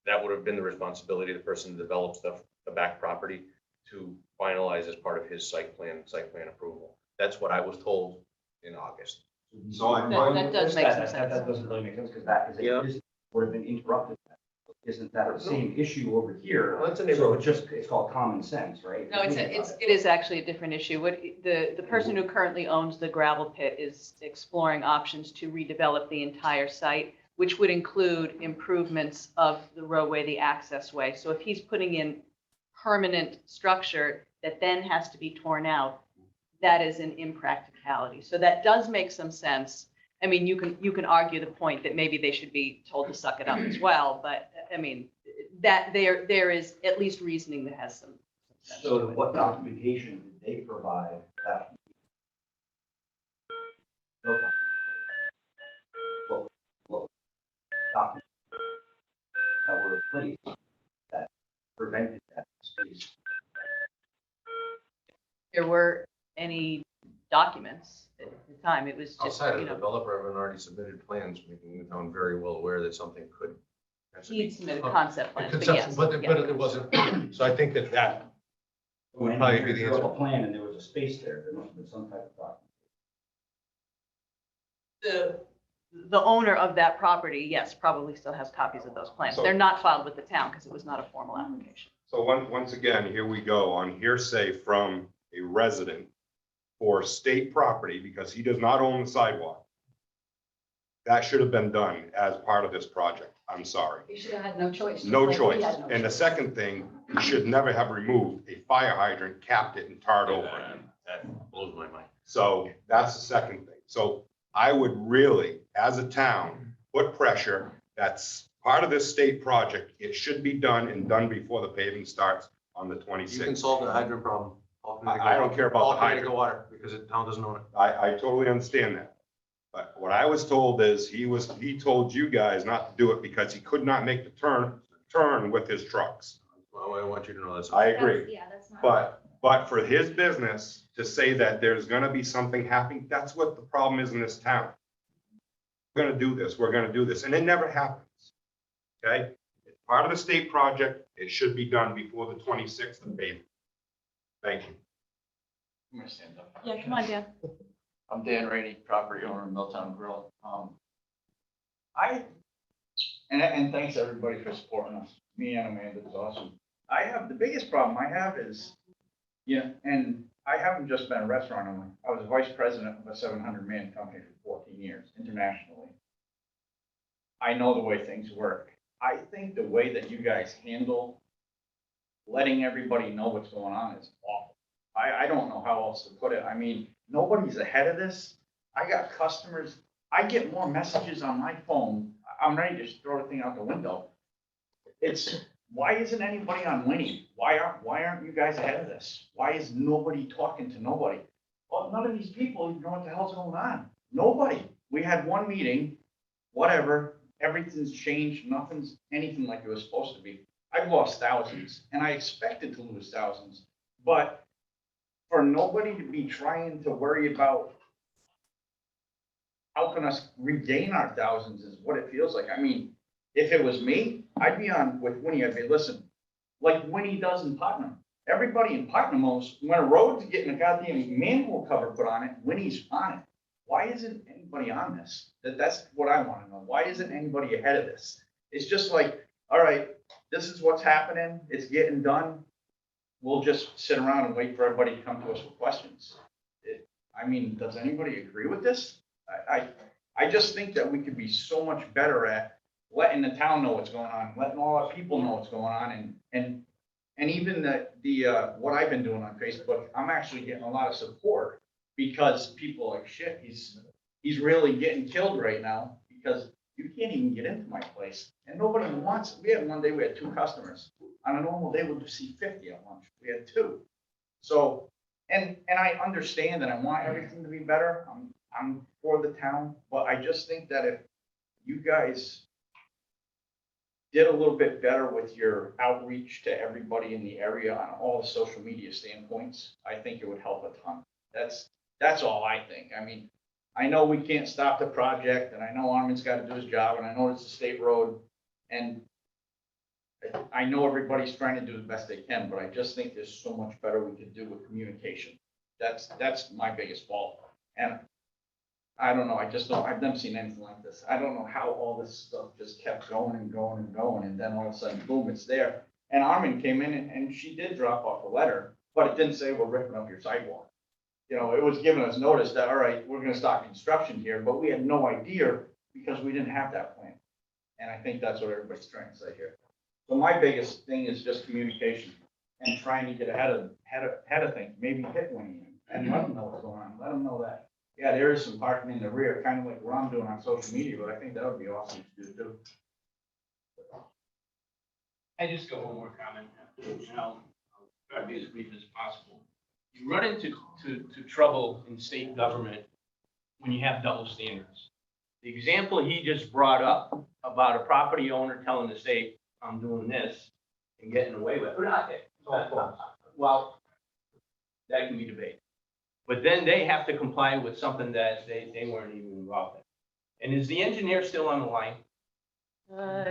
that would have been the responsibility of the person who develops the back property to finalize as part of his site plan approval. That's what I was told in August. So that does make some sense. That doesn't really make sense, because that is a business would have been interrupted. Isn't that the same issue over here? Well, that's a So neighborhood. it's called common sense, right? No, it is actually a different issue. What the person who currently owns the gravel pit is exploring options to redevelop the entire site, which would include improvements of the roadway, the access way. So if he's putting in permanent structure that then has to be torn out, that is an impracticality. So that does make some sense. I mean, you can argue the point that maybe they should be told to suck it up as well, but I mean, that there is at least reasoning that has some sense. So what documentation did they provide that? What documents that were in place that prevented that space? There were any documents at the time. It was just, Outside of the developer, having already submitted plans, making the town very well aware that something could. he submitted concept plans, but Conceptual, yes. but it wasn't, so I think that would probably be the There was answer. a plan and there was a space there. There must have been some type of document. The owner of that property, yes, probably still has copies of those plans. So- They're not filed with the town because it was not a formal application. So once again, here we go on hearsay from a resident for state property, because he does not own the sidewalk. That should have been done as part of this project. I'm sorry. He should have had no choice. No just like we choice. had no And the choice. second thing, he should never have removed a fire hydrant, capped it and tarred over it. That blows my mind. So that's the second thing. So I would really, as a town, put pressure. That's part of this state project. It should be done and done before the paving starts on the You can 26th. solve the hydrant problem. I don't care about the All Connecticut hydrant. Water, because the town doesn't own it. I totally understand that. But what I was told is he told you guys not to do it because he could not make the turn with his trucks. Well, I want you to know this. I agree. Yeah, that's not. But for his business to say that there's gonna be something happening, that's what the problem is in this town. We're gonna do this, we're gonna do this, and it never happens. Okay? It's part of the state project. It should be done before the 26th of April. Thank you. I'm gonna stand up. Yeah, come on, Dan. I'm Dan Rainey, property owner of Milltown Grill. And thanks everybody for supporting us. Me and Amanda is awesome. The biggest problem I have is, and I haven't just been a restaurant owner. I was vice president of a 700-man company for 14 years internationally. I know the way things work. I think the way that you guys handle letting everybody know what's going on is awful. I don't know how else to put it. I mean, nobody's ahead of this. I got customers. I get more messages on my phone. I'm ready to just throw the thing out the window. Why isn't anybody on Winnie? Why aren't you guys ahead of this? Why is nobody talking to nobody? Well, none of these people even know what the hell's going on. Nobody. We had one meeting, whatever, everything's changed, nothing's anything like it was supposed to be. I've lost thousands, and I expected to lose thousands, but for nobody to be trying to worry about helping us regain our thousands is what it feels like. I mean, if it was me, I'd be on with Winnie. I'd be, listen, like Winnie does in Putnam. Everybody in Putnam knows when a road's getting a goddamn manhole cover put on it, Winnie's on it. Why isn't anybody on this? That's what I want to know. Why isn't anybody ahead of this? It's just like, all right, this is what's happening. It's getting done. We'll just sit around and wait for everybody to come to us with questions. I mean, does anybody agree with this? I just think that we could be so much better at letting the town know what's going on, letting all our people know what's going on, and even what I've been doing on Facebook, I'm actually getting a lot of support because people are like, shit, he's really getting killed right now because you can't even get into my place and nobody wants it. We had one day, we had 2 customers. On a normal day, we'll see 50 at lunch. We had 2. So, and I understand and I want everything to be better. I'm for the town, but I just think that if you guys did a little bit better with your outreach to everybody in the area on all the social media standpoints, I think it would help a ton. That's all I think. I mean, I know we can't stop the project, and I know Armin's got to do his job, and I know it's a state road, and I know everybody's trying to do the best they can, but I just think there's so much better we could do with communication. That's my biggest fault. And I don't know, I've never seen anything like this. I don't know how all this stuff just kept going and going and going, and then all of a sudden, boom, it's there. And Armin came in and she did drop off a letter, but it didn't say we're ripping up your sidewalk. You know, it was giving us notice that, all right, we're gonna start construction here, but we had no idea because we didn't have that plan. And I think that's what everybody's trying to say here. So my biggest thing is just communication and trying to get ahead of things, maybe hit one even, and let them know what's going on, let them know that. Yeah, there is some parking in the rear, kind of like what I'm doing on social media, but I think that would be awesome to do too. I just got one more comment. I'll try to be as brief as possible. You run into trouble in state government when you have double standards. The example he just brought up about a property owner telling the state, I'm doing this and getting away with it. Well, that can be debated. But then they have to comply with something that they weren't even involved in. And is the engineer still on the line?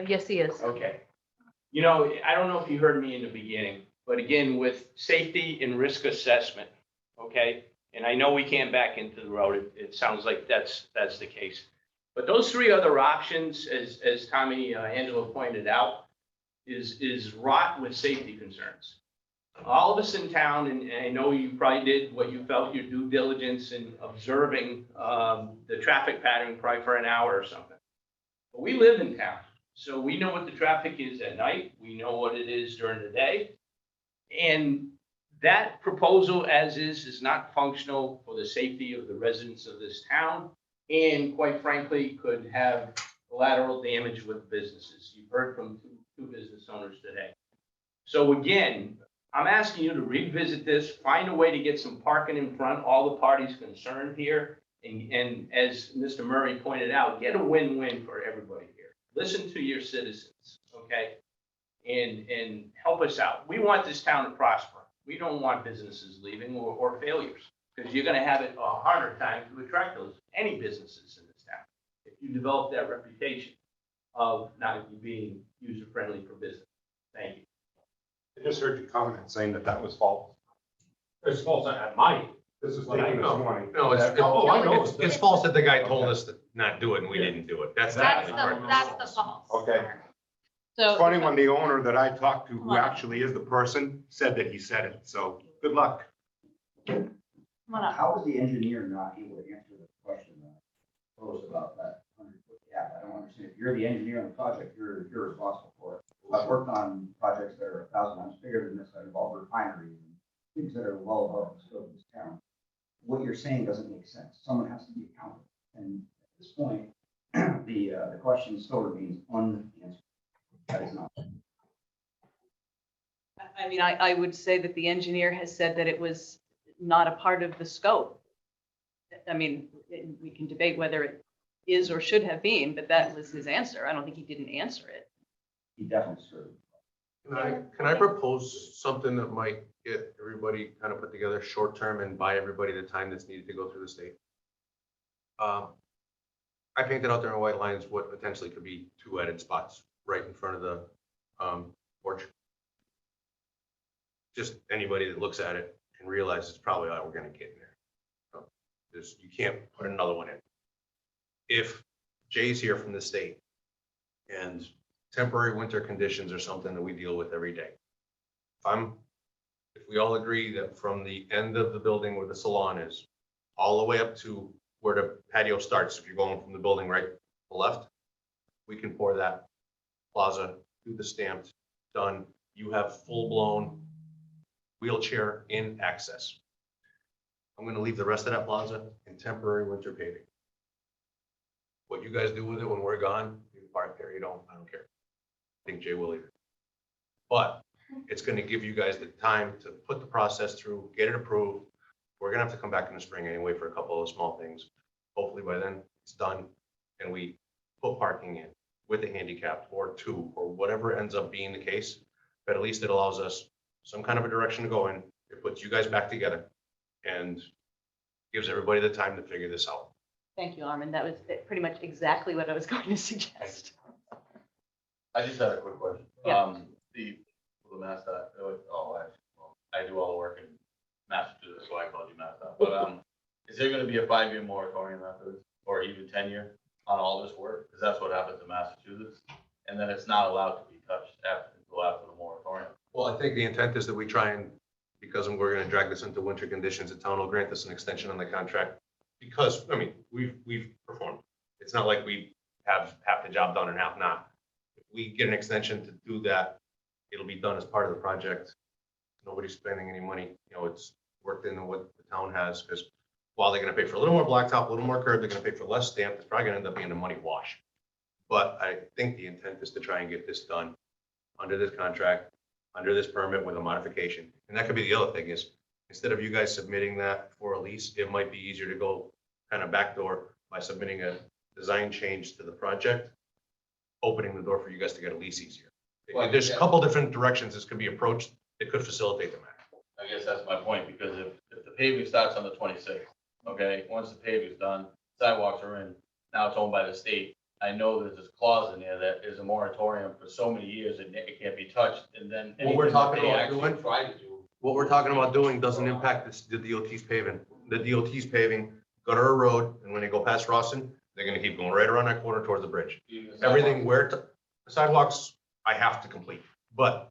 Yes, he is. Okay. You know, I don't know if you heard me in the beginning, but again, with safety and risk assessment, okay? And I know we can't back into the road. It sounds like that's the case. But those 3 other options, as Tommy Angelo pointed out, is wrought with safety concerns. All of us in town, and I know you probably did what you felt your due diligence in observing the traffic pattern probably for an hour or something. But we live in town, so we know what the traffic is at night. We know what it is during the day. And that proposal as is not functional for the safety of the residents of this town. And quite frankly, could have collateral damage with businesses. You've heard from two business owners today. So again, I'm asking you to revisit this, find a way to get some parking in front, all the parties concerned here, And as Mr. Murray pointed out, get a win-win for everybody here. Listen to your citizens, okay? And help us out. We want this town to prosper. We don't want businesses leaving or failures, because you're gonna have a harder time to attract any businesses in this town if you develop that reputation of not being user-friendly for business. Thank you. I just heard your comment saying that that was false. It's false at my, This is Well, I taking this know. morning. No, it's, Oh, I know. it's false that the guy told us to not do it and we didn't do it. That's That's not. the false. Okay. So. It's funny when the owner that I talked to, Come who on. actually is the person, said that he said it. So good luck. Come on up. How was the engineer not able to answer the question that I posed about that 100-foot gap? I don't understand. If you're the engineer on the project, you're responsible for it. I've worked on projects that are 1,000 times bigger than this, that involve refineries and things that are well above the scope of this town. What you're saying doesn't make sense. Someone has to be accountable. And at this point, the question still remains unanswered. That is not. I mean, I would say that the engineer has said that it was not a part of the scope. I mean, we can debate whether it is or should have been, but that was his answer. I don't think he didn't answer it. He definitely served. Can I propose something that might get everybody kind of put together short term and buy everybody the time that's needed to go through the state? I painted out there in white lines what potentially could be 2 added spots right in front of the porch. Just anybody that looks at it can realize it's probably all we're going to get in there. So you can't put another one in. If Jay's here from the state and temporary winter conditions are something that we deal with every day. If we all agree that from the end of the building where the salon is, all the way up to where the patio starts, if you're going from the building right to the left, we can pour that plaza, do the stamped, done. You have full-blown wheelchair in access. I'm gonna leave the rest of that plaza in temporary winter paving. What you guys do with it when we're gone, you park there, I don't care. I think Jay will either. But it's gonna give you guys the time to put the process through, get it approved. We're gonna have to come back in the spring anyway for a couple of small things. Hopefully by then it's done and we put parking in with a handicap or 2 or whatever ends up being the case. But at least it allows us some kind of a direction to go in. It puts you guys back together and gives everybody the time to figure this out. Thank you, Armin. That was pretty much exactly what I was going to suggest. I just had a quick question. Yeah. The MassDOT, I do all the work in Massachusetts, so I called you MassDOT. But is there going to be a 5-year moratorium after this, or even 10-year on all this work? Because that's what happened to Massachusetts, and then it's not allowed to be touched until after the moratorium. Well, I think the intent is that we try and, because we're going to drag this into winter conditions, the town will grant us an extension on the contract. Because, I mean, we've performed. It's not like we have half the job done and half not. If we get an extension to do that, it'll be done as part of the project. Nobody's spending any money. You know, it's worked into what the town has, because while they're going to pay for a little more blacktop, a little more curb, they're going to pay for less stamp. It's probably going to end up being a money wash. But I think the intent is to try and get this done under this contract, under this permit with a modification. And that could be the other thing is, instead of you guys submitting that for a lease, it might be easier to go kind of backdoor by submitting a design change to the project, opening the door for you guys to get a lease easier. Well, There's a couple different directions this could be approached that could facilitate the matter. I guess that's my point, because if the paving starts on the 26th, okay, once the paving's done, sidewalks are in, now it's owned by the state. I know there's this clause in there that is a moratorium for so many years and it can't be touched, and then What we're anything that talking they about actually doing- try to do. What we're talking about doing doesn't impact the DOT's paving. The DOT's paving, go to a road, and when they go past Rawson, they're gonna keep going right around that corner towards the bridge. Everything the sidewalks, I have to complete. But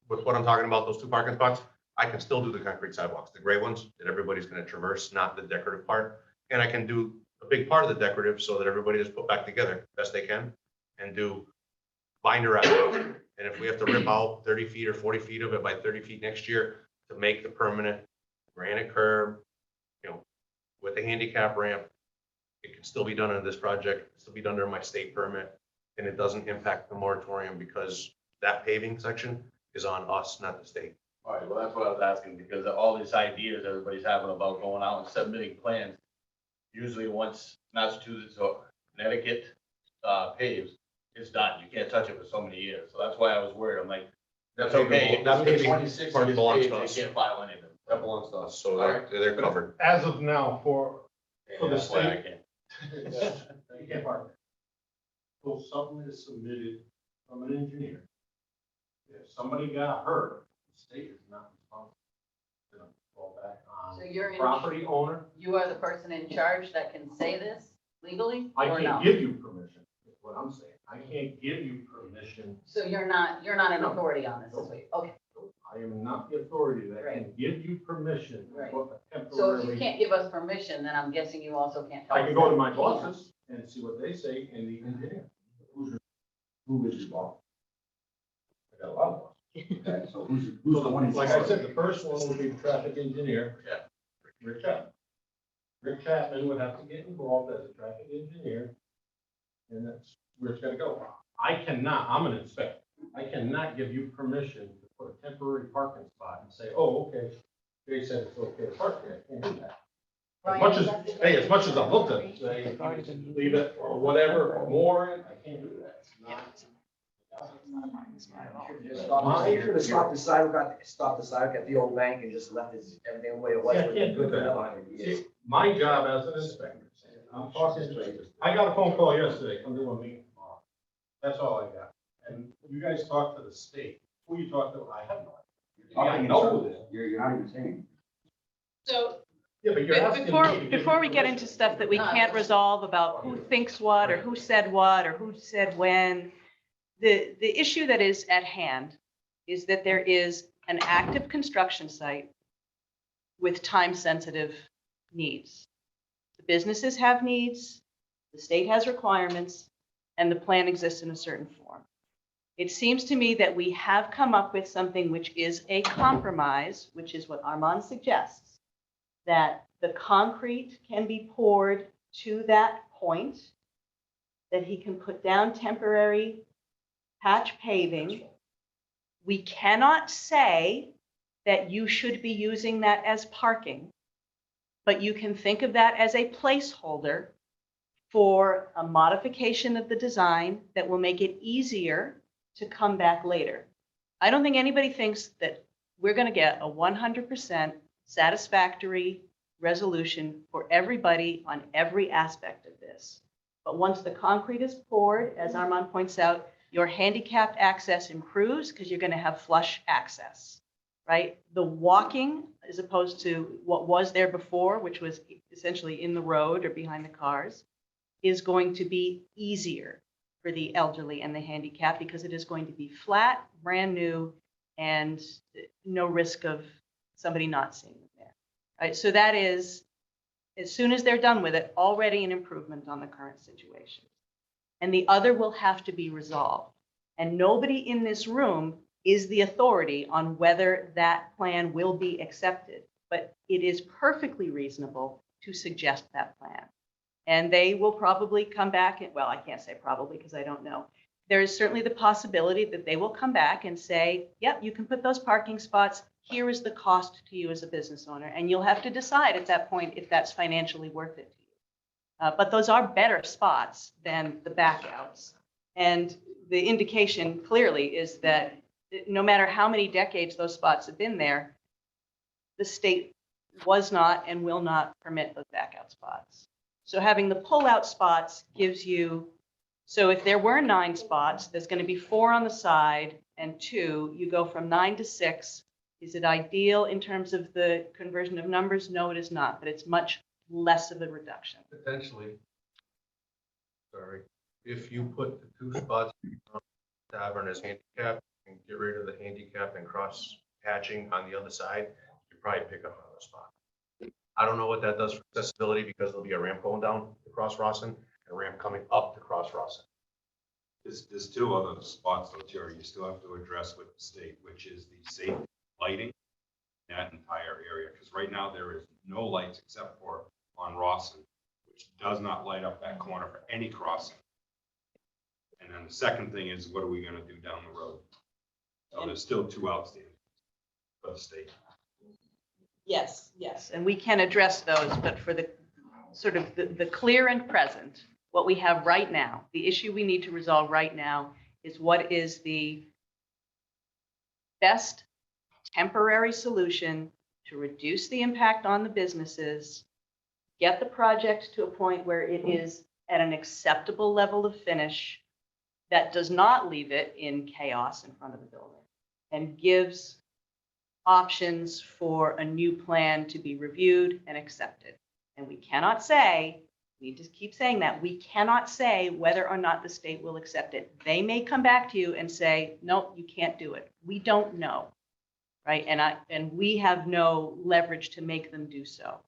with what I'm talking about, those 2 parking spots, I can still do the concrete sidewalks, the gray ones that everybody's gonna traverse, not the decorative part. And I can do a big part of the decorative so that everybody is put back together best they can and do binder out. And if we have to rip out 30 feet or 40 feet of it by 30 feet next year to make the permanent granite curb, you know, with the handicap ramp, it can still be done on this project, still be done under my state permit, and it doesn't impact the moratorium because that paving section is on us, not the state. All right, well, that's what I was asking, because of all these ideas everybody's having about going out and submitting plans, usually once Massachusetts or Connecticut, paves, it's done. You can't touch it for so many years. So that's why I was worried. I'm like, that's okay. That paving 26 part belongs to paved, us. They can't file anything. That belongs to us, so they're covered. As of now, for the That's why I state. can't. You can't park. So something is submitted from an engineer. If somebody got hurt, the state is not responsible. It's gonna fall back on So you're the in- property owner. You are the person in charge that can say this legally I or no? can't give you permission, is what I'm saying. I can't give you permission. So you're not an authority on this, is what you- okay. I am not the authority that can Right. give you permission to Right. put a So if you temporary. can't give us permission, then I'm guessing you also can't tell us. I can go to that my we can't. bosses and see what they say in the engineer. Who is your boss? I got a lot of bosses. Okay, so who's the one in Like I charge? said, the first one would be the traffic engineer. Yeah. Rick Chapman. Rick Chapman would have to get involved as a traffic engineer. And that's where it's gotta go. I cannot, I'm an inspector. I cannot give you permission to put a temporary parking spot and say, oh, okay. They said it's okay to park there. I can't do that. As much as, hey, as much as I've looked at it, say, leave it or whatever, or more, I can't do that. It's not. You should have stopped the sidewalk at the old bank and just left his, everything the way it was. Yeah, I can't do that. See, my job as an inspector, I'm talking, I got a phone call yesterday, come to a meeting tomorrow. That's all I got. And you guys talk to the state. Who you talk to, I have no idea. I know this. You're not even saying. So Yeah, but you're asking me to give before you we get into permission. stuff that we can't resolve about who thinks what, or who said what, or who said when, the issue that is at hand is that there is an active construction site with time-sensitive needs. The businesses have needs, the state has requirements, and the plan exists in a certain form. It seems to me that we have come up with something which is a compromise, which is what Armand suggests, that the concrete can be poured to that point, that he can put down temporary patch paving. We cannot say that you should be using that as parking, but you can think of that as a placeholder for a modification of the design that will make it easier to come back later. I don't think anybody thinks that we're going to get a 100% satisfactory resolution for everybody on every aspect of this. But once the concrete is poured, as Armand points out, your handicapped access improves because you're going to have flush access, right? The walking, as opposed to what was there before, which was essentially in the road or behind the cars, is going to be easier for the elderly and the handicapped because it is going to be flat, brand new, and no risk of somebody not seeing them there. Right? So that is, as soon as they're done with it, already an improvement on the current situation. And the other will have to be resolved. And nobody in this room is the authority on whether that plan will be accepted. But it is perfectly reasonable to suggest that plan. And they will probably come back, well, I can't say probably because I don't know. There is certainly the possibility that they will come back and say, yep, you can put those parking spots. Here is the cost to you as a business owner. And you'll have to decide at that point if that's financially worth it to you. But those are better spots than the backouts. And the indication clearly is that no matter how many decades those spots have been there, the state was not and will not permit those backout spots. So having the pull-out spots gives you, so if there were 9 spots, there's going to be 4 on the side and 2. You go from 9 to 6. Is it ideal in terms of the conversion of numbers? No, it is not, but it's much less of a reduction. Potentially. Sorry, if you put the 2 spots in the tavern as handicap and get rid of the handicap and cross hatching on the other side, you probably pick up another spot. I don't know what that does for accessibility because there'll be a ramp going down across Rawson and a ramp coming up to cross Rawson. There's 2 other spots though, Terry, you still have to address with the state, which is the safe lighting in that entire area. Because right now there is no lights except for on Rawson, which does not light up that corner for any crossing. And then the second thing is, what are we gonna do down the road? So there's still 2 outstanding for the state. Yes, yes, and we can address those, but for the sort of the clear and present, what we have right now, the issue we need to resolve right now is what is the best temporary solution to reduce the impact on the businesses, get the project to a point where it is at an acceptable level of finish that does not leave it in chaos in front of the building, and gives options for a new plan to be reviewed and accepted. And we cannot say, we just keep saying that, we cannot say whether or not the state will accept it. They may come back to you and say, no, you can't do it. We don't know, right? And we have no leverage to make them do so.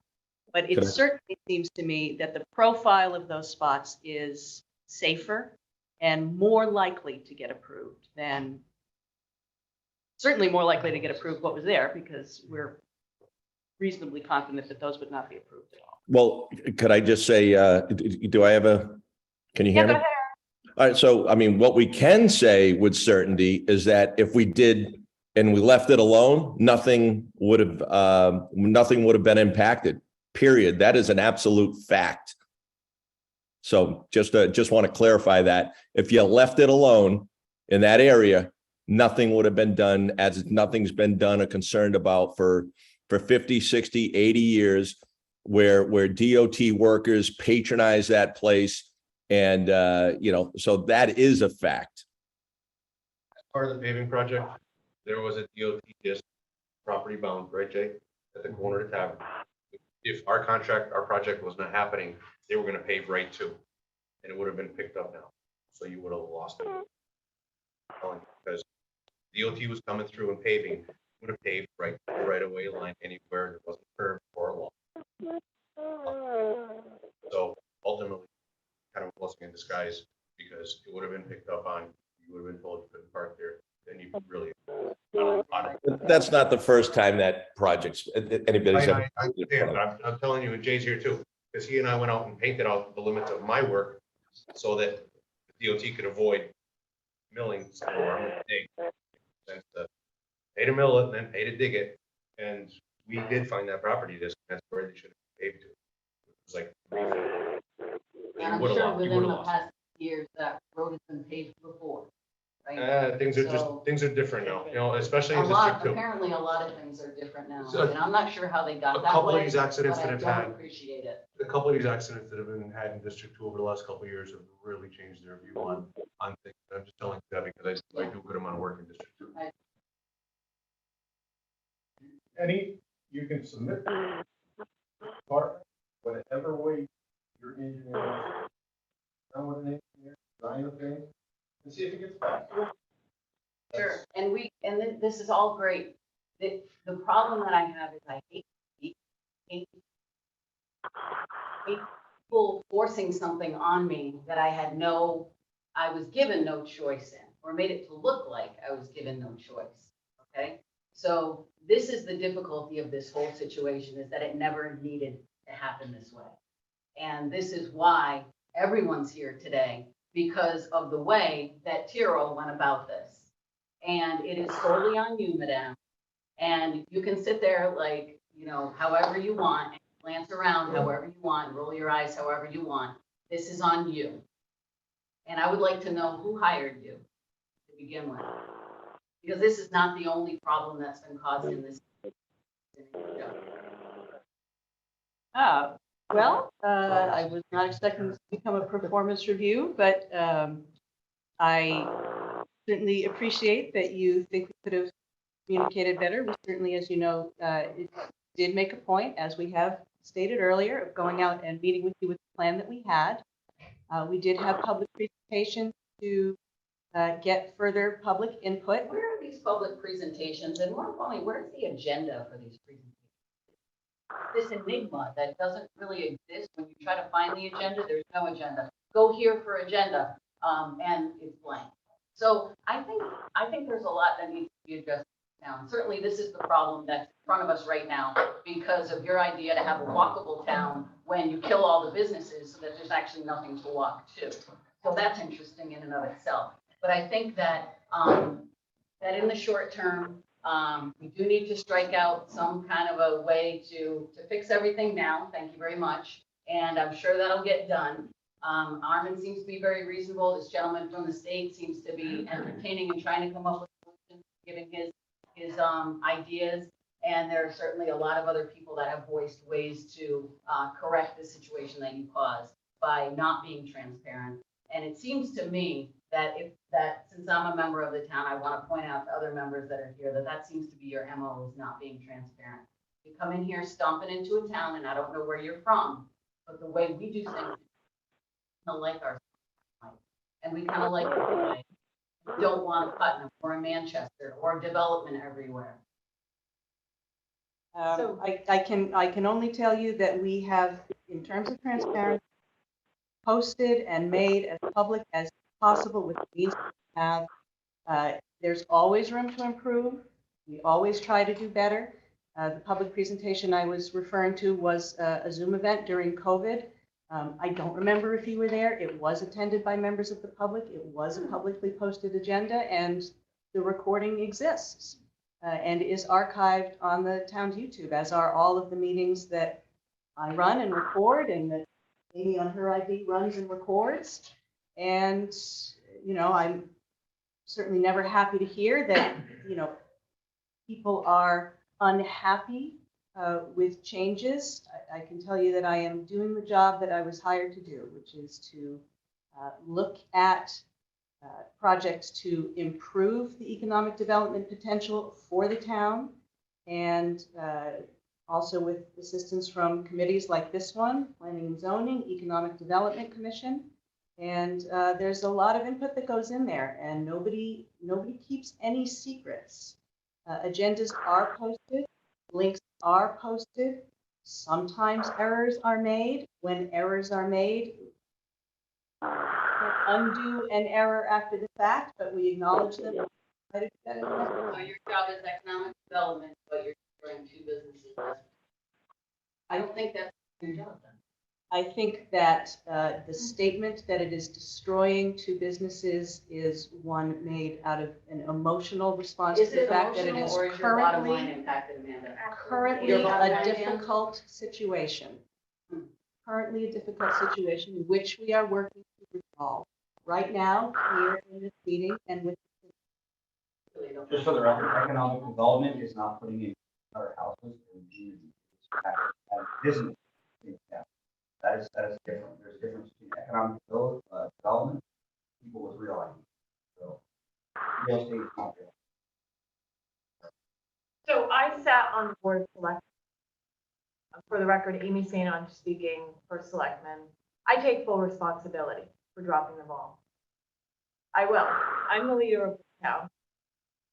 But it certainly seems to me that the profile of those spots is safer and more likely to get approved than, certainly more likely to get approved what was there, because we're reasonably confident that those would not be approved at all. Well, could I just say, do I have can you hear me? Go ahead. All right, so I mean, what we can say with certainty is that if we did and we left it alone, nothing would have been impacted, period. That is an absolute fact. So just want to clarify that. If you left it alone in that area, nothing would have been done, as nothing's been done or concerned about for 50, 60, 80 years, where DOT workers patronize that place. And, so that is a fact. As part of the paving project, there was a DOT disc property bound, right, Jay? At the corner of the tavern. If our project was not happening, they were gonna pave right too. And it would have been picked up now. So you would have lost it. Because DOT was coming through and paving, would have paved right away line anywhere that wasn't curved or along. So ultimately, kind of a blessing in disguise, because it would have been picked up on, you would have been told you couldn't park there, then you really. That's not the first time that project's anybody's ever. I understand, but I'm telling you, and Jay's here too, because he and I went out and painted out the limits of my work so that the DOT could avoid milling or pay to mill it and then pay to dig it. And we did find that property disc. That's where they should have paved to. It was like, And I'm sure within the past years, that road has been paved before, right? things are different now, especially in District 2. Apparently a lot of things are different now, So, and I'm not sure how they got a that couple of way, these accidents but I that have don't had, appreciate it. a couple of these accidents that have been had in District 2 over the last couple of years have really changed their view on things. I'm just telling you that because I do a good amount of work in District 2. You can submit part, whatever way your engineer wants. Done with an engineer, design the thing, and see if it gets back. Sure, and this is all great. The problem that I have is I hate people forcing something on me that I was given no choice in, or made it to look like I was given no choice, okay? So this is the difficulty of this whole situation, is that it never needed to happen this way. And this is why everyone's here today, because of the way that Tiro went about this. And it is solely on you, Madame. And you can sit there like, however you want, and glance around however you want, roll your eyes however you want. This is on you. And I would like to know who hired you to begin with. Because this is not the only problem that's been caused in this. I was not expecting this to become a performance review, but I certainly appreciate that you think we could have communicated better. We certainly, as you know, it did make a point, as we have stated earlier, of going out and meeting with you with the plan that we had. We did have public presentation to get further public input. Where are these public presentations? And more importantly, where's the agenda for these presentations? This enigma that doesn't really exist. When you try to find the agenda, there's no agenda. Go here for agenda, and it's blank. So I think there's a lot that needs to be addressed now. And certainly this is the problem that's in front of us right now, because of your idea to have a walkable town when you kill all the businesses so that there's actually nothing to walk to. So that's interesting in and of itself. But I think that that in the short term, we do need to strike out some kind of a way to fix everything now. Thank you very much. and I'm sure that'll get done. Armin seems to be very reasonable. This gentleman from the state seems to be entertaining and trying to come up with solutions, giving his ideas. And there are certainly a lot of other people that have voiced ways to correct the situation that you caused by not being transparent. And it seems to me that since I'm a member of the town, I want to point out to other members that are here that seems to be your MO, is not being transparent. You come in here stomping into a town, and I don't know where you're from, but the way we do things, kind of like our, and we kind of like we don't want a Putnam or a Manchester or development everywhere. I can only tell you that we have, in terms of transparency, posted and made as public as possible with the means we have. There's always room to improve. We always try to do better. The public presentation I was referring to was a Zoom event during COVID. I don't remember if you were there. It was attended by members of the public. It was a publicly posted agenda, and the recording exists and is archived on the town's YouTube, as are all of the meetings that I run and record, and that Amy on her ID runs and records. And, you know, I'm certainly never happy to hear that, you know, people are unhappy with changes. I can tell you that I am doing the job that I was hired to do, which is to look at projects to improve the economic development potential for the town, and also with assistance from committees like this one, Planning and Zoning, Economic Development Commission. And there's a lot of input that goes in there, and nobody keeps any secrets. Agendas are posted, links are posted. Sometimes errors are made. When errors are made, we can't undo an error after the fact, but we acknowledge them. So your job is economic development, but you're running two businesses. I don't think that's your job then. I think that the statement that it is destroying two businesses is one made out of an emotional response Is to the it fact that it emotional, is or is your bottom line currently impacted, Amanda? currently Your bottom a line, difficult situation. Currently a difficult situation which we are working to resolve right now here in this meeting and with. Just for the record, economic development is not putting in our houses and communities. Business. That is different. There's a difference between economic development, people with real ID. So real estate is not real. So I sat on the board of selectmen. For the record, Amy St. I'm speaking for selectmen. I take full responsibility for dropping the ball. I will. I'm the leader of the town.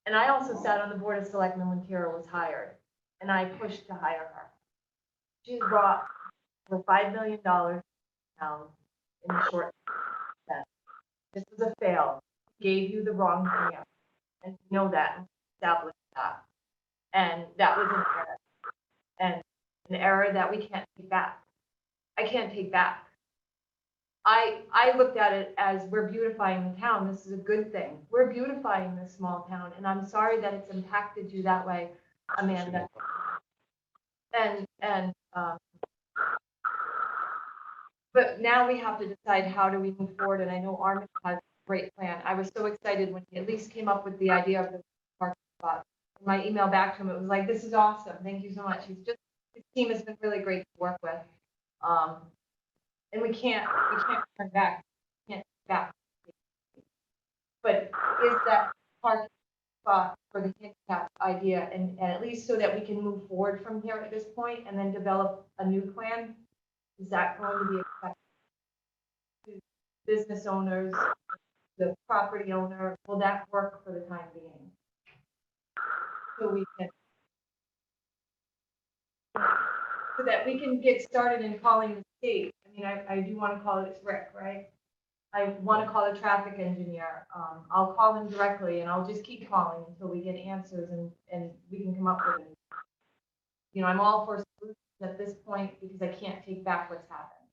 And I also sat on the board of selectmen when Kara was hired, and I pushed to hire her. She's brought over $5 million down in the short term. This was a fail. Gave you the wrong plan, and you know that, and established that. And that was an error, and an error that we can't take back. I can't take back. I looked at it as we're beautifying the town. This is a good thing. We're beautifying this small town, and I'm sorry that it's impacted you that way, Amanda. But now we have to decide how do we move forward, and I know Armin has a great plan. I was so excited when he at least came up with the idea of the parking spot. In my email back to him, it was like, this is awesome. Thank you so much. His team has been really great to work with. And we can't turn back. We can't turn back. But is that parking spot for the handicap idea, and at least so that we can move forward from here at this point and then develop a new plan? Is that going to be acceptable to business owners, the property owner? Will that work for the time being? So that we can get started in calling the state. I mean, I do want to call it Rick, right? I want to call a traffic engineer. I'll call him directly, and I'll just keep calling until we get answers and we can come up with it. You know, I'm all for solutions at this point because I can't take back what's happened.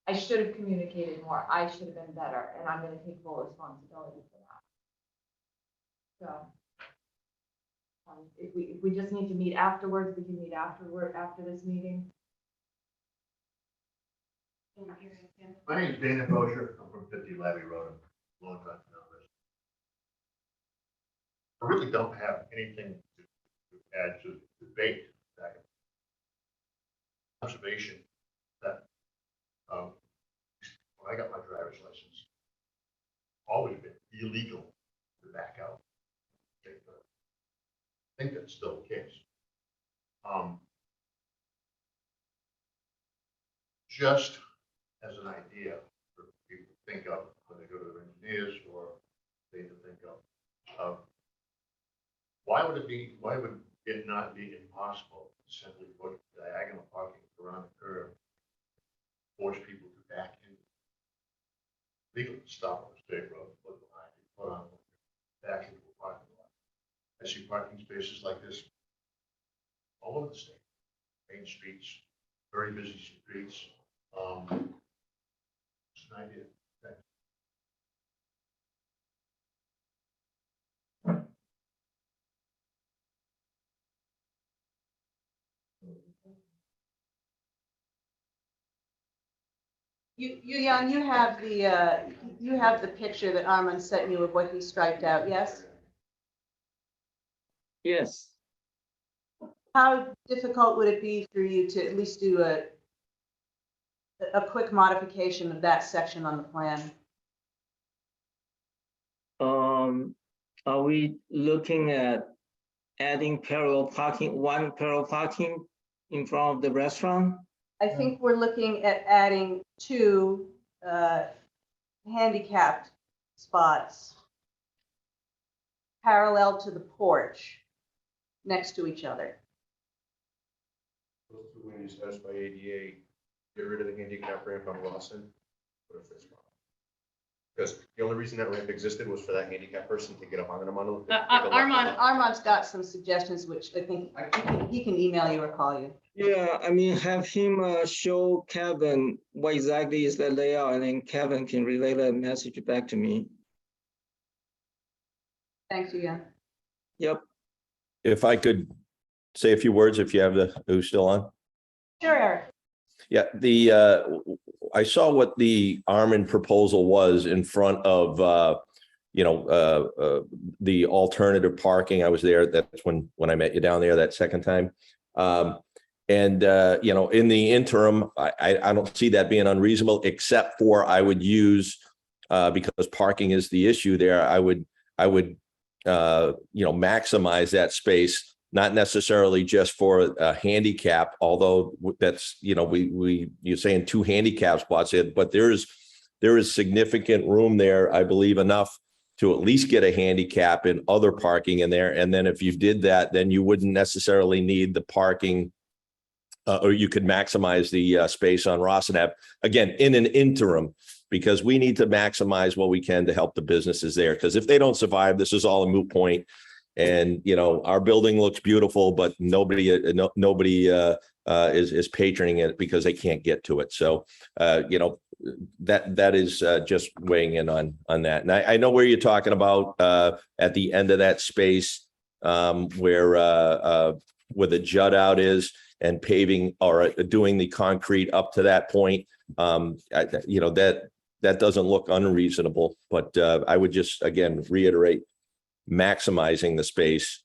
I should have communicated more. I should have been better, and I'm going to take full responsibility for that. So. If we just need to meet afterwards, we can meet after this meeting. My name is Dana Bosher. I'm from 50 Labby Road. I'm a long time now. I really don't have anything to add to the debate. Observation that when I got my driver's license, always been illegal to back out. I think that's still the case. Just as an idea for people to think of when they go to their engineers or they to think of, why would it not be impossible to simply put diagonal parking around the curve, force people to back in? Legal to stop on the state road, put behind you, put on back into a parking lot. I see parking spaces like this all over the state, main streets, very busy streets. It's an idea. Thanks. Jan, you have the picture that Armand sent you of what he striped out, yes? Yes. How difficult would it be for you to at least do a quick modification of that section on the plan? Are we looking at adding one parallel parking in front of the restaurant? I think we're looking at adding 2 handicapped spots parallel to the porch next to each other. Those two, when you satisfy ADA, get rid of the handicap ramp on Lawson, put a fixed one. Because the only reason that ramp existed was for that handicap person to get up on the monolith. Armand's got some suggestions, which I think he can email you or call you. Yeah, I mean, have him show Kevin what exactly is the layout, and then Kevin can relay the message back to me. Thanks, Jan. Yep. If I could say a few words, if you have who's still on? Sure, Eric. Yeah, I saw what the Armand proposal was in front of, the alternative parking. I was there. That's when I met you down there that second time. In the interim, I don't see that being unreasonable, except for I would use, because parking is the issue there, I would maximize that space. Not necessarily just for a handicap, although that's, you're saying 2 handicap spots, but there is significant room there, I believe, enough to at least get a handicap and other parking in there. And then if you did that, then you wouldn't necessarily need the parking, or you could maximize the space on Rossin Ave, again, in an interim, because we need to maximize what we can to help the businesses there. Because if they don't survive, this is all a moot point. And, our building looks beautiful, but nobody is patroning it because they can't get to it. So, that is just weighing in on that. And I know where you're talking about at the end of that space where the jut out is, and paving or doing the concrete up to that point. That doesn't look unreasonable, but I would just, again, reiterate, maximizing the space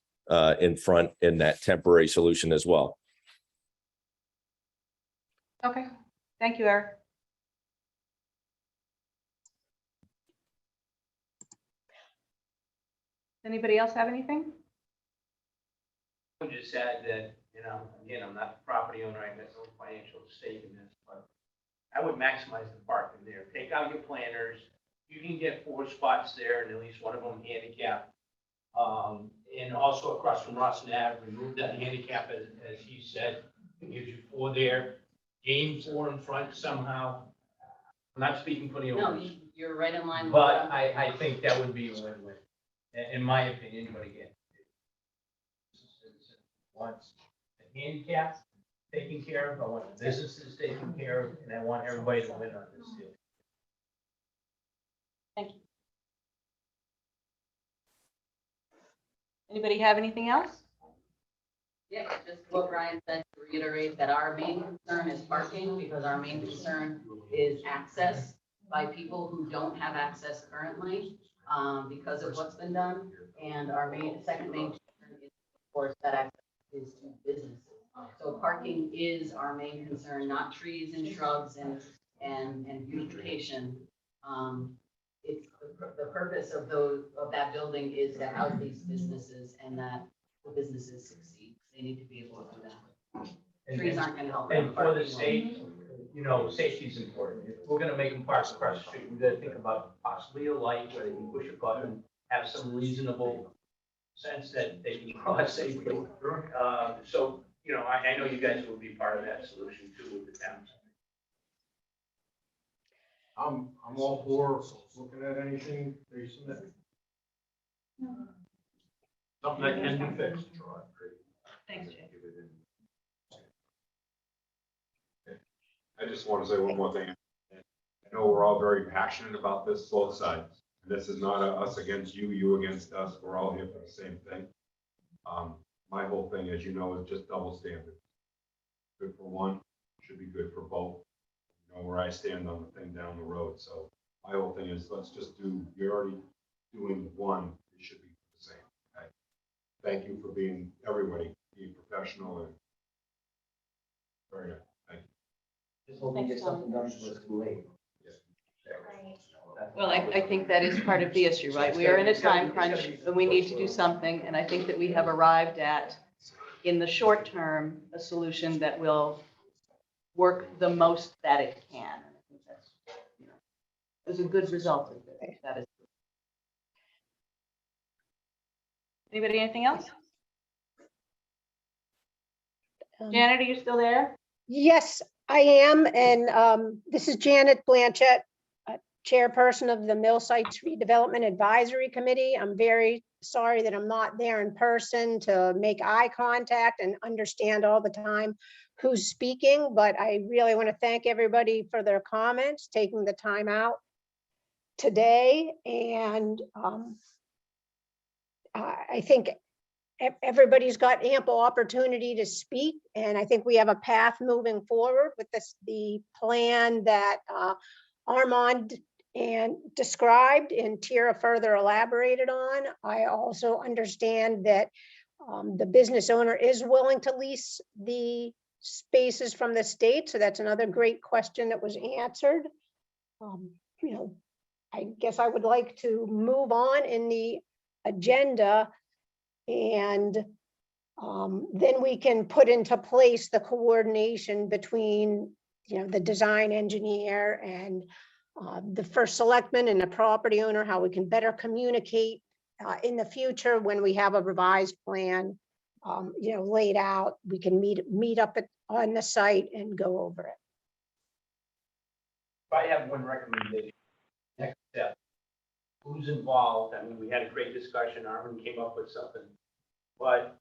in front in that temporary solution as well. Okay, thank you, Eric. Anybody else have anything? I would just add that, again, I'm not the property owner, I got no financial stake in this, but I would maximize the parking there. Take out your planters. You can get 4 spots there and at least one of them handicapped. And also across from Rossin Ave, remove that handicap as he said, it gives you 4 there, gain 4 in front somehow. I'm not speaking for the No, owners, you're right in line with but that. I think that would be a win-win, in my opinion, but again. Wants the handicap taken care of, I want the businesses taken care of, and I want everybody to win on this deal. Thank you. Anybody have anything else? Yeah, just what Brian said, to reiterate that our main concern is parking, because our main concern is access by people who don't have access currently, because of what's been done. And our second main concern is, of course, that access is to businesses. So parking is our main concern, not trees and shrubs and beautification. It's the purpose of that building is to house these businesses and that the businesses succeed. They need to be able to do that. Trees aren't gonna help. And for the state, you know, safety is important. If we're gonna make them park across the street, we gotta think about possibly a light where they can push a button, have some reasonable sense that they can cross safely. So, you know, I know you guys will be part of that solution too with the town. I'm all for looking at anything they submit. Something that can be fixed. Thanks, Jay. I just want to say one more thing. I know we're all very passionate about this, both sides. This is not us against you, you against us. We're all here for the same thing. My whole thing, as you know, is just double standard. Good for one, should be good for both. You know where I stand on the thing down the road. So my whole thing is let's just you're already doing one, it should be the same. Okay? Thank you for being everybody, being professional and very good. Thank you. Just hoping to get something done before it's too late. Well, I think that is part of the issue, right? We are in a time crunch and we need to do something. And I think that we have arrived at, in the short term, a solution that will work the most that it can. And I think that's, you know, there's a good result of it. That is. Anybody, anything else? Janet, are you still there? Yes, I am. And this is Janet Blanchett, chairperson of the Mill Sites Redevelopment Advisory Committee. I'm very sorry that I'm not there in person to make eye contact and understand all the time who's speaking, but I really want to thank everybody for their comments, taking the time out today. And I think everybody's got ample opportunity to speak, and I think we have a path moving forward with the plan that Armand described and Tira further elaborated on. I also understand that the business owner is willing to lease the spaces from the state, so that's another great question that was answered. You know, I guess I would like to move on in the agenda, and then we can put into place the coordination between, you know, the design engineer and the first selectman and the property owner, how we can better communicate in the future when we have a revised plan, you know, laid out. We can meet up on the site and go over it. If I have one recommendation, next step, who's involved? I mean, we had a great discussion, Arvin came up with something. But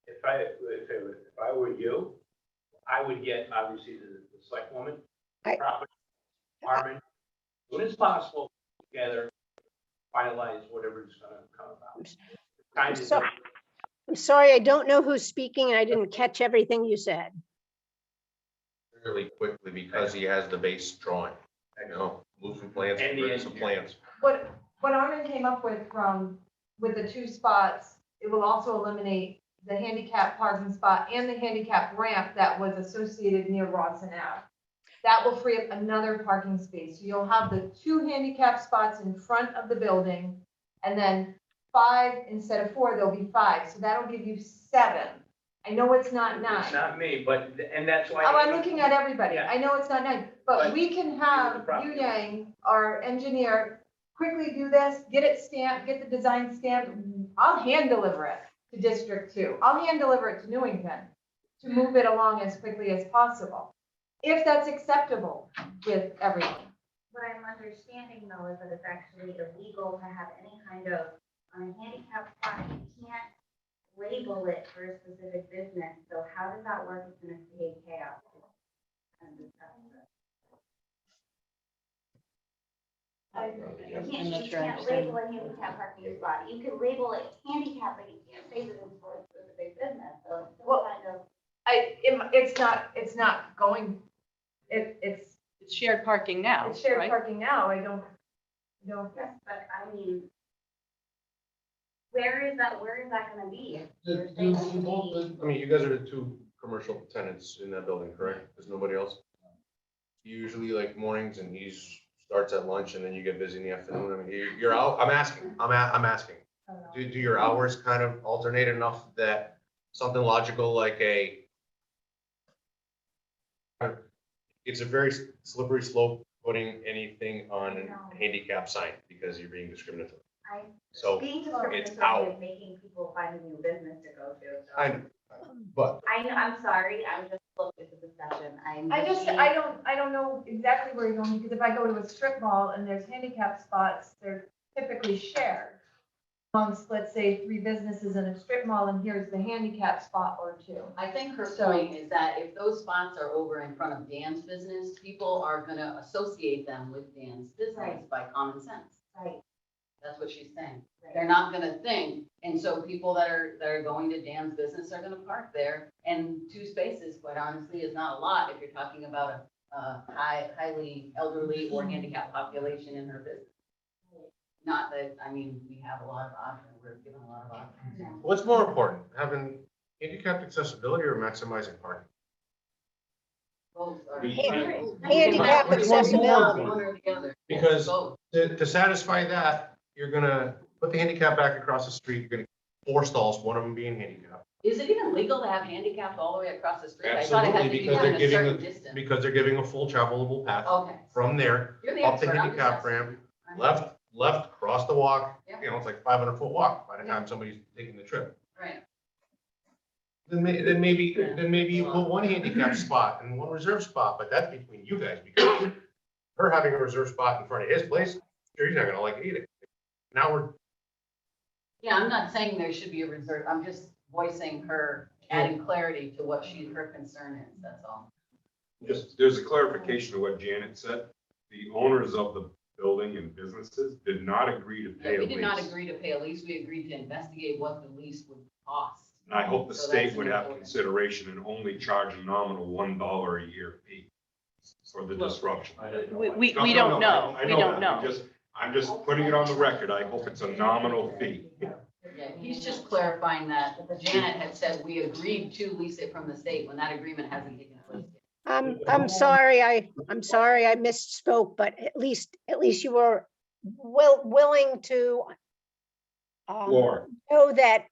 if I were you, I would get obviously the select woman, property, Arvin, as soon as possible, together, finalize whatever's gonna come about. I'm sorry, I don't know who's speaking and I didn't catch everything you said. Really quickly, because he has the base drawing, you know, move some plans, And bring some plans. What Armin came up with with the 2 spots, it will also eliminate the handicap parking spot and the handicap ramp that was associated near Rawson Ave. That will free up another parking space. So you'll have the 2 handicap spots in front of the building, and then 5 instead of 4, there'll be 5. So that'll give you 7. I know it's not 9. It's not me, but, and that's why. Oh, I'm looking at everybody. Yeah. I know it's not 9, but But we can have the property Yu Yang, our engineer, quickly do this, get it stamped, get the design stamped. I'll hand deliver it to District 2. I'll hand deliver it to Newington to move it along as quickly as possible, if that's acceptable with everyone. What I'm understanding though is that it's actually illegal to have any kind of, on a handicap spot, you can't label it for a specific business. So how does that work? It's gonna create chaos. You can't label a handicap parking spot. You can label it handicap, but you can't say that it's for a specific business. So it's still Well, it's not going, it's It's shared parking now, it's shared right? parking now, I don't. Yes, but I mean, where is that gonna be? You're saying it's gonna be- I mean, you guys are the two commercial tenants in that building, correct? There's nobody else? Usually like mornings and he starts at lunch and then you get busy in the afternoon. I mean, you're out, I'm asking. Do your hours kind of alternate enough that something logical like it's a very slippery slope putting anything on a handicap sign because you're being discriminatory. So Being it's discriminatory out. is making people find a new business to go to. So. I know, but I know, I'm sorry, I'm just looking at the discussion. I don't know exactly where you're going, because if I go to a strip mall and there's handicap spots, they're typically shared amongst, let's say, 3 businesses in a strip mall, and here's the handicap spot or 2. I think her So- point is that if those spots are over in front of Dan's business, people are gonna associate them with Dan's business Right. by common sense. Right. That's what she's saying. Right. They're not gonna think, and so people that are going to Dan's business are gonna park there. And 2 spaces, quite honestly, is not a lot if you're talking about a highly elderly or handicapped population in her business. Not that, I mean, we have a lot of options, we're given a lot of options. what's more important, having handicapped accessibility or maximizing parking? Both are. Handicap Which one's more accessibility. One or the other. Because Both. to satisfy that, you're gonna put the handicap back across the street, you're gonna 4 stalls, one of them being handicapped. Is it even legal to have handicapped all the way across the street? I thought it had to Absolutely, be because within they're a giving, certain distance. because they're giving a full travelable path Okay. from there, You're the up the expert, I'm handicap just ramp, asking. left, cross the walk, Yeah. you know, it's like 500-foot walk by the time somebody's taking the trip. Right. Then maybe you put 1 handicap spot and 1 reserve spot, but that's between you guys, because her having a reserve spot in front of his place, sure, he's not gonna like it either. Now we're, Yeah, I'm not saying there should be a reserve, I'm just voicing her, adding clarity to what her concern is, that's all. Just, there's a clarification to what Janet said. The owners of the building and businesses did not agree to pay Yeah, a we lease. did not agree to pay a lease, we agreed to investigate what the lease would cost. And I hope the So state that's would have important. consideration and only charge a nominal $1 a year fee for the disruption. We No, don't know. I We don't that. know. I'm just putting it on the record. I hope it's a nominal fee. Yeah, he's just clarifying that Janet had said we agreed to lease it from the state when that agreement hasn't taken place yet. I'm sorry, I misspoke, but at least you were willing to Laura, know that,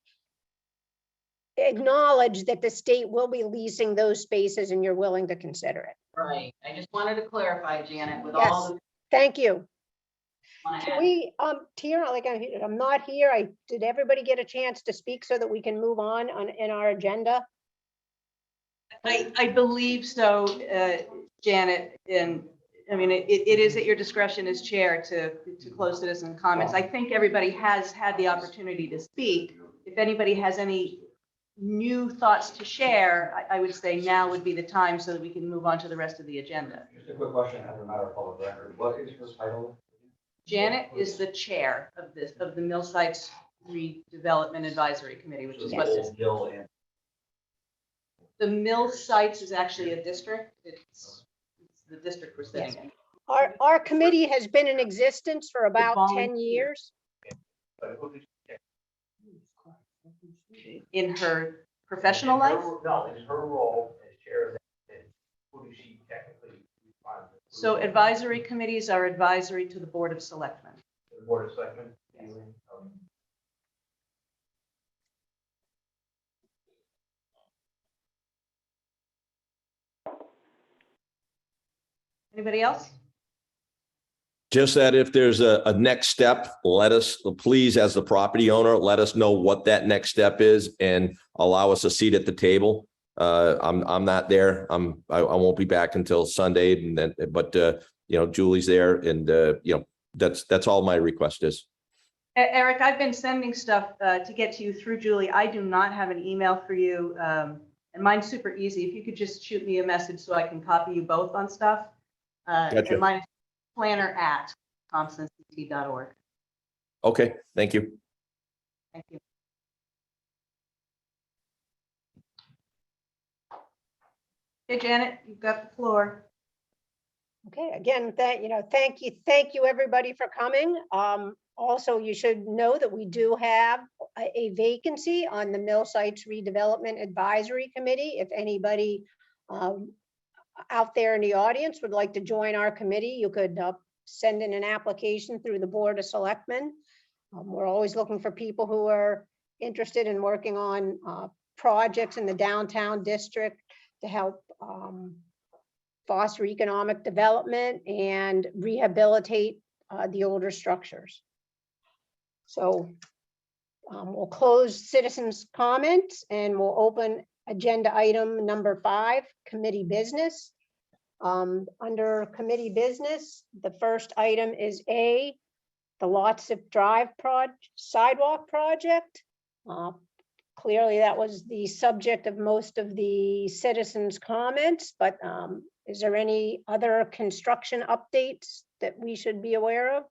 acknowledge that the state will be leasing those spaces and you're willing to consider it. Right, I just wanted to clarify, Janet, with Yes. all the. Thank you. wanna Can add. we, Tina, like, I'm not here. Did everybody get a chance to speak so that we can move on in our agenda? I believe so, Janet, and, I mean, it is at your discretion as chair to close citizen comments. I think everybody has had the opportunity to speak. If anybody has any new thoughts to share, I would say now would be the time so that we can move on to the rest of the agenda. Just a quick question as a matter of public record. What is her title? Janet is the chair of the Mill Sites Redevelopment Advisory Committee, which is what this, Gil and. the Mill Sites is actually a district. It's the district we're sitting in. Our committee has been in existence for about 10 years. In her professional life? No, in her role as chair of that, who does she technically respond to? So advisory committees are advisory to the Board of Selectmen. The Board of Selectmen? Anybody else? Just that if there's a next step, let us, please, as the property owner, let us know what that next step is and allow us a seat at the table. I'm not there. I won't be back until Sunday, and then, but Julie's there, and that's all my request is. Eric, I've been sending stuff to get to you through Julie. I do not have an email for you. And mine's super easy. If you could just shoot me a message so I can copy you both on stuff. Gotcha. And mine is planner@thompsonct.org. Okay, thank you. Thank you. Hey, Janet, you've got the floor. Okay, again, thank you, everybody for coming. Also, you should know that we do have a vacancy on the Mill Sites Redevelopment Advisory Committee. If anybody out there in the audience would like to join our committee, you could send in an application through the Board of Selectmen. We're always looking for people who are interested in working on projects in the downtown district to help foster economic development and rehabilitate the older structures. So we'll close citizens' comments and we'll open agenda item number 5, committee business. Under committee business, the first item is A, the Lotsip Drive sidewalk project. Clearly, that was the subject of most of the citizens' comments, but is there any other construction updates that we should be aware of?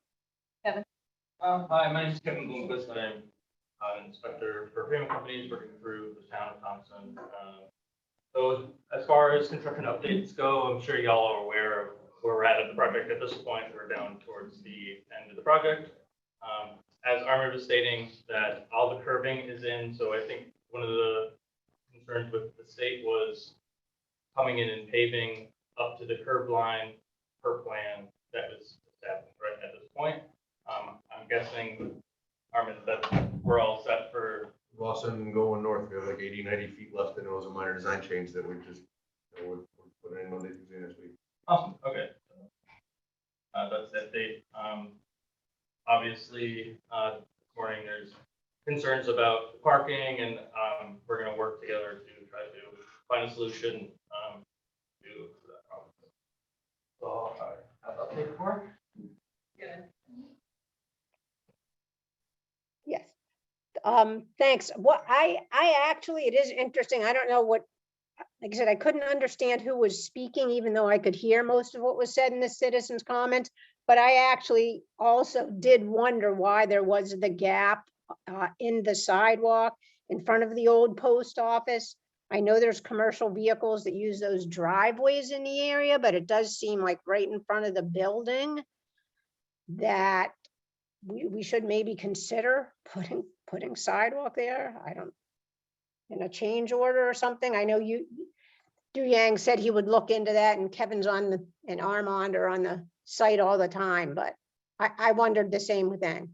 Hi, my name is Kevin Bloomquist. I'm an inspector for payment companies working through the town of Thompson. So as far as construction updates go, I'm sure y'all are aware of where we're at the project at this point. We're down towards the end of the project. As Armin was stating, that all the curbing is in, so I think one of the concerns with the state was coming in and paving up to the curb line per plan that was established right at this point. I'm guessing, Armin, that we're all set for. Lawson going north, we have like 80, 90 feet left, and it was a minor design change that we just, we're putting in Monday, Tuesday next week. Awesome, okay. That's that date. Obviously, this morning there's concerns about parking, and we're gonna work together to try to find a solution to that problem. So, have that update for? Yes. Thanks. What I actually, it is interesting. I don't know what, like I said, I couldn't understand who was speaking, even though I could hear most of what was said in the citizens' comments. But I actually also did wonder why there was the gap in the sidewalk in front of the old post office. I know there's commercial vehicles that use those driveways in the area, but it does seem like right in front of the building that we should maybe consider putting sidewalk there. I don't, in a change order or something. I know Du Yang said he would look into that, and Kevin's and Armand are on the site all the time, but I wondered the same with them.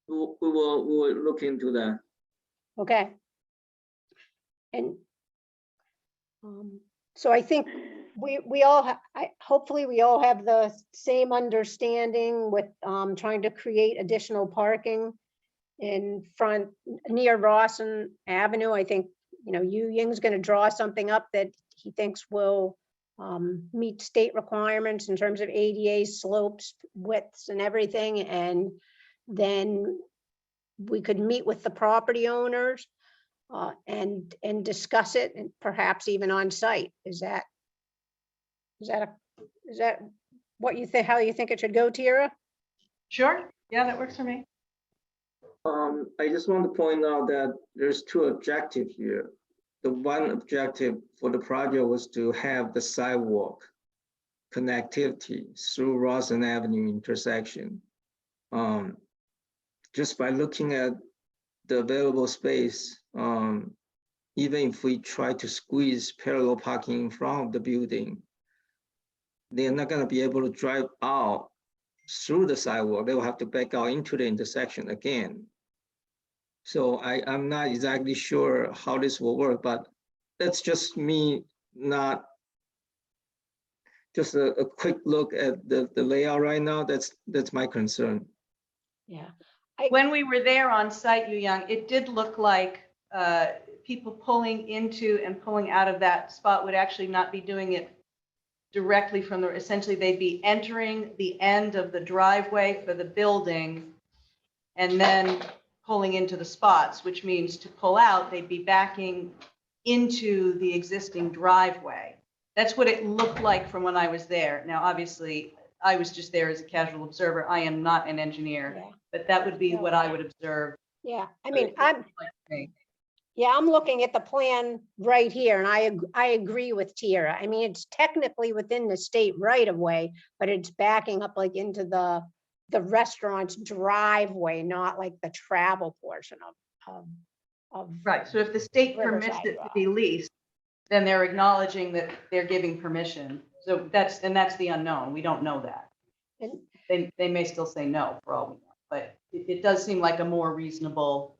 We will look into that. Okay. And so I think we all, hopefully we all have the same understanding with trying to create additional parking in front near Rawson Avenue. I think, Yu Ying's going to draw something up that he thinks will meet state requirements in terms of ADA slopes, widths and everything. And then we could meet with the property owners and discuss it, and perhaps even on site. Is that what you think, how you think it should go, Tira? Sure. Yeah, that works for me. I just want to point out that there's 2 objectives here. The one objective for the project was to have the sidewalk connectivity through Rawson Avenue intersection. Just by looking at the available space, even if we try to squeeze parallel parking in front of the building, they're not going to be able to drive out through the sidewalk. They will have to back out into the intersection again. So I'm not exactly sure how this will work, but that's just me, not just a quick look at the layout right now. That's my concern. Yeah. When we were there on site, Yu Yang, it did look like people pulling into and pulling out of that spot would actually not be doing it directly from essentially they'd be entering the end of the driveway for the building and then pulling into the spots, which means to pull out, they'd be backing into the existing driveway. That's what it looked like from when I was there. Now, obviously, I was just there as a casual observer. I am not an engineer, but that would be what I would observe Yeah, I mean, I'm looking at the plan right here and I agree with Tira. I mean, it's technically within the state right of way, but it's backing up like into the restaurant's driveway, not like the travel portion of. Right, so if the state permits Riverside it to Drive. be leased, then they're acknowledging that they're giving permission. So that's the unknown. We don't know that. And They may still say no for all we know, but it does seem like a more reasonable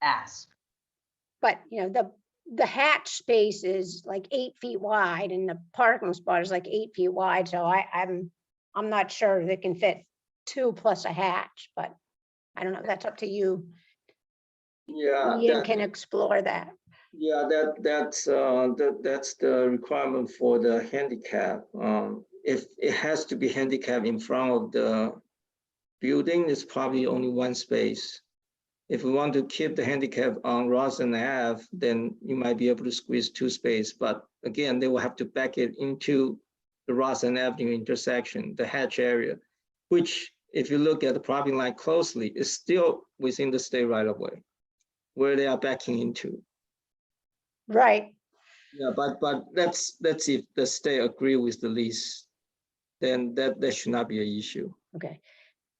ask. But, you know, the hatch space is like 8 feet wide and the parking spot is like 8 feet wide. So I'm not sure they can fit 2 plus a hatch, but I don't know. That's up to you. Yeah, Ian can explore that. yeah, that's the requirement for the handicap. If it has to be handicap in front of the building, it's probably only one space. If we want to keep the handicap on Roslyn Ave, then you might be able to squeeze 2 spaces. But again, they will have to back it into the Roslyn Avenue intersection, the hatch area, which if you look at the property line closely, is still within the state right of way, where they are backing into. Right. Yeah, but that's if the state agree with the lease, then that should not be an issue. Okay.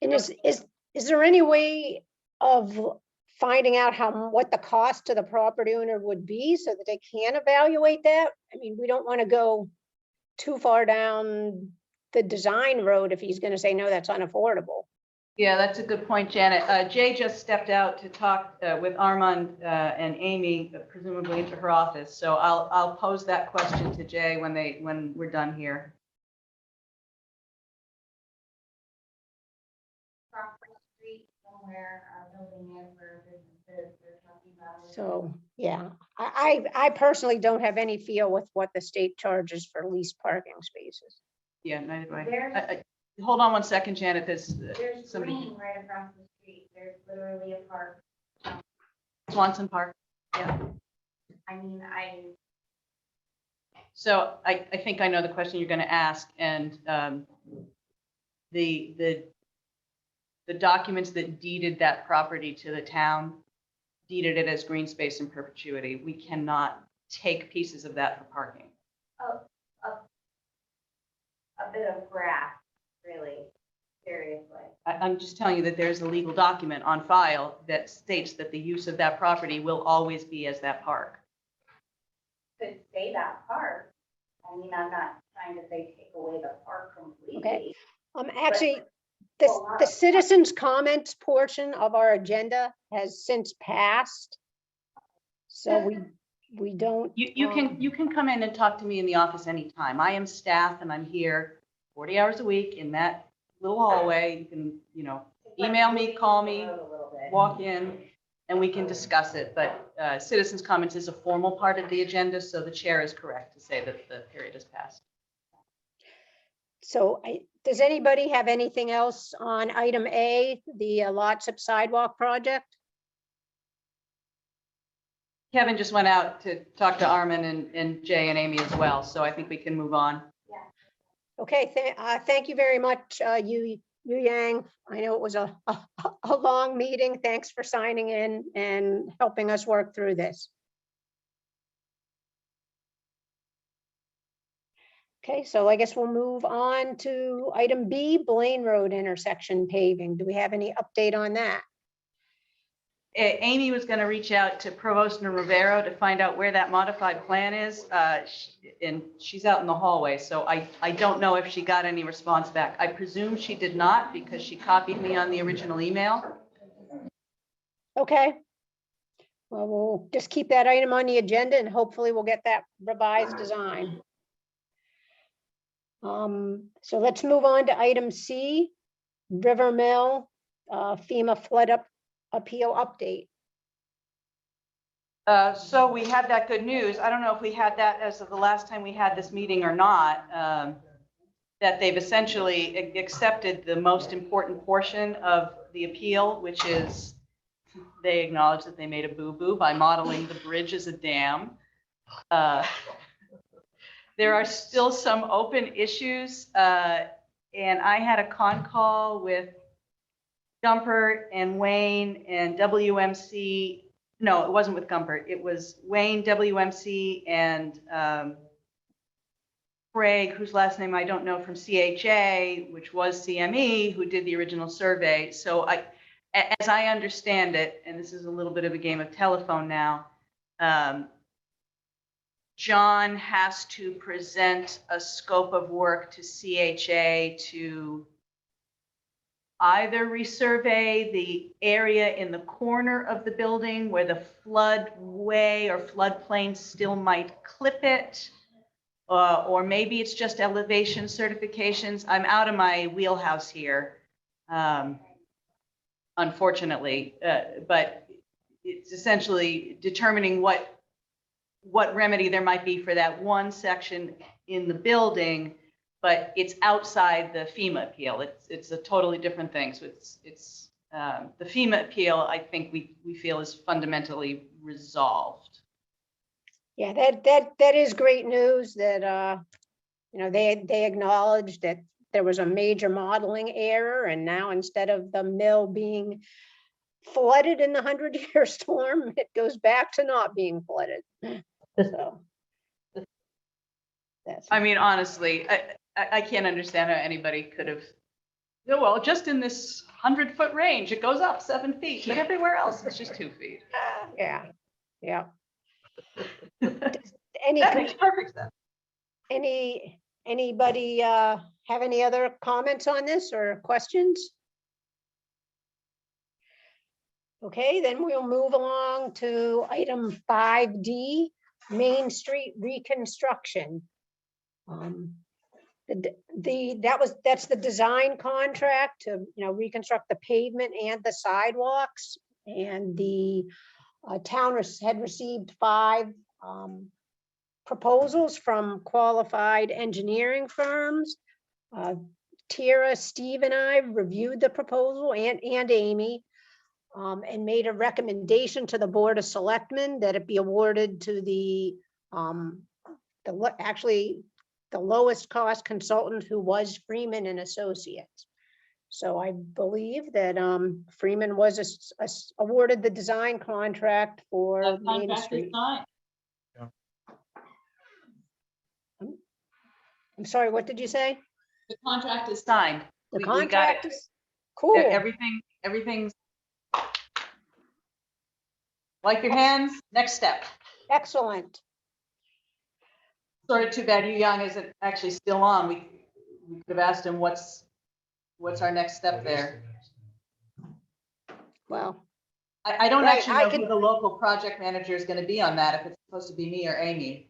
And is there any way of finding out what the cost to the property owner would be so that they can evaluate that? I mean, we don't want to go too far down the design road if he's going to say, no, that's unaffordable. Yeah, that's a good point, Janet. Jay just stepped out to talk with Armand and Amy, presumably into her office. So I'll pose that question to Jay when we're done here. Across the street somewhere, building in for businesses, they're talking about. So, yeah, I personally don't have any feel with what the state charges for leased parking spaces. Yeah, neither do I. There's- Hold on one second, Janet. There's somebody. green right across the street. There's literally a park. Swanson Park. Yeah. I mean, So I think I know the question you're going to ask, and the documents that deeded that property to the town deeded it as green space in perpetuity. We cannot take pieces of that for parking. a bit of grass, really, seriously. I'm just telling you that there's a legal document on file that states that the use of that property will always be as that park. Could say that park. I mean, I'm not trying to say take away the park completely. Okay. Actually, the citizens' comments portion of our agenda has since passed. So we don't. You can come in and talk to me in the office anytime. I am staff and I'm here 40 hours a week in that little hallway. You can, email me, call me, walk in, and we can discuss it. But citizens' comments is a formal part of the agenda, so the chair is correct to say that the period has passed. So does anybody have anything else on item A, the Lotsip sidewalk project? Kevin just went out to talk to Armin and Jay and Amy as well, so I think we can move on. Okay, thank you very much, Yu Yang. I know it was a long meeting. Thanks for signing in and helping us work through this. Okay, so I guess we'll move on to item B, Blaine Road intersection paving. Do we have any update on that? Amy was going to reach out to Provost and Rivero to find out where that modified plan is, and she's out in the hallway, so I don't know if she got any response back. I presume she did not because she copied me on the original email. Okay. Well, we'll just keep that item on the agenda and hopefully we'll get that revised design. So let's move on to item C, River Mill, FEMA flood appeal update. So we had that good news. I don't know if we had that as of the last time we had this meeting or not, that they've essentially accepted the most important portion of the appeal, which is they acknowledge that they made a boo-boo by modeling the bridge as a dam. There are still some open issues, and I had a con call with Gumpert and Wayne and WMC. No, it wasn't with Gumpert. It was Wayne, WMC, and Craig, whose last name I don't know, from CHA, which was CME, who did the original survey. So as I understand it, and this is a little bit of a game of telephone now, John has to present a scope of work to CHA to either resurvey the area in the corner of the building where the floodway or floodplain still might clip it, or maybe it's just elevation certifications. I'm out of my wheelhouse here, unfortunately, but it's essentially determining what remedy there might be for that one section in the building, but it's outside the FEMA appeal. It's a totally different thing. So it's the FEMA appeal, I think we feel is fundamentally resolved. Yeah, that is great news that, you know, they acknowledged that there was a major modeling error, and now instead of the mill being flooded in the 100-year storm, it goes back to not being flooded. So that's, I mean, honestly, I can't understand how anybody could have, oh, well, just in this 100-foot range, it goes up 7 feet, but everywhere else it's just 2 feet. yeah. Any, That makes perfect sense. anybody have any other comments on this or questions? Okay, then we'll move along to item 5D, Main Street reconstruction. That's the design contract to, you know, reconstruct the pavement and the sidewalks. And the town had received 5 proposals from qualified engineering firms. Tara, Steve, and I reviewed the proposal, and Amy, and made a recommendation to the Board of Selectmen that it be awarded to the lowest cost consultant, who was Freeman and Associates. So I believe that Freeman was awarded the design contract for Main Street. I'm sorry, what did you say? The contract is signed. The We got contract it. is cool. Everything's like your hands. Next step. Excellent. Sort of too bad Yu Yang isn't actually still on. We could have asked him what's our next step there. Well, I don't Right, actually I know can- who the local project manager is going to be on that, if it's supposed to be me or Amy.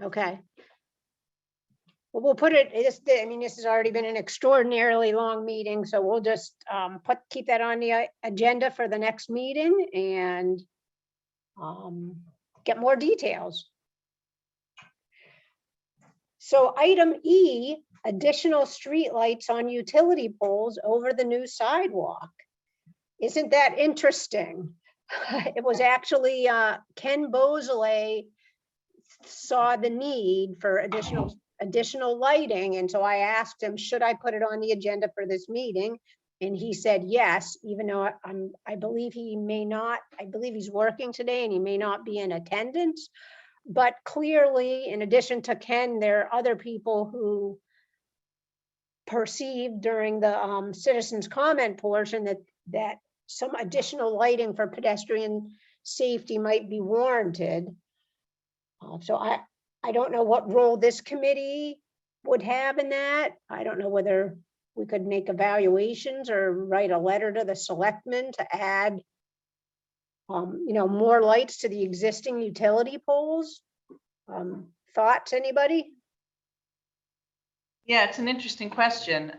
okay. Well, we'll put it, I mean, this has already been an extraordinarily long meeting, so we'll just keep that on the agenda for the next meeting and get more details. So item E, additional streetlights on utility poles over the new sidewalk. Isn't that interesting? It was actually Ken Bosley saw the need for additional lighting. And so I asked him, should I put it on the agenda for this meeting? And he said yes, even though I believe he may not, I believe he's working today and he may not be in attendance. But clearly, in addition to Ken, there are other people who perceived during the citizens comment portion that some additional lighting for pedestrian safety might be warranted. So I don't know what role this committee would have in that. I don't know whether we could make evaluations or write a letter to the selectmen to add, you know, more lights to the existing utility poles. Thoughts, anybody? Yeah, it's an interesting question.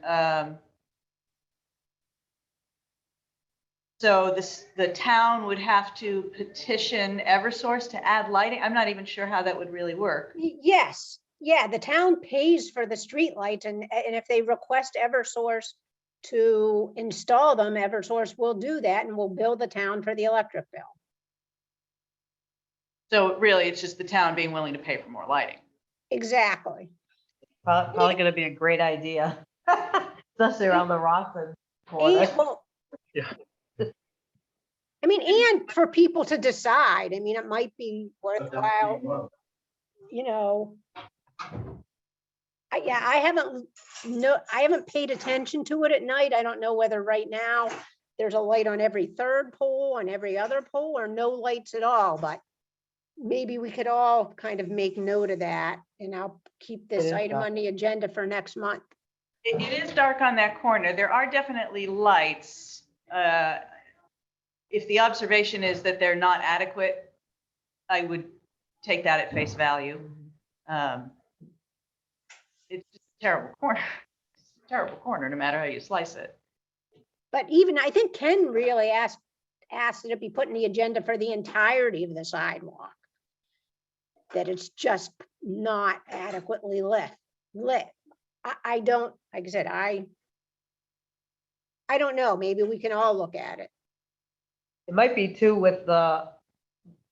So the town would have to petition Eversource to add lighting. I'm not even sure how that would really work. Yes, yeah, the town pays for the streetlights, and if they request Eversource to install them, Eversource will do that and will bill the town for the electric bill. So really, it's just the town being willing to pay for more lighting. Exactly. Probably gonna be a great idea, especially around the Rockland corner. Well, I mean, and for people to decide, I mean, it might be worthwhile, you know. Yeah, I haven't paid attention to it at night. I don't know whether right now there's a light on every third pole, on every other pole, or no lights at all, but maybe we could all kind of make note of that, and I'll keep this is item dark. on the agenda for next month. It is dark on that corner. There are definitely lights. If the observation is that they're not adequate, I would take that at face value. It's just a terrible corner. It's a terrible corner, no matter how you slice it. But even, I think Ken really asked that it be put in the agenda for the entirety of the sidewalk. That it's just not adequately lit. I don't, like I said, I don't know, maybe we can all look at it. It might be too with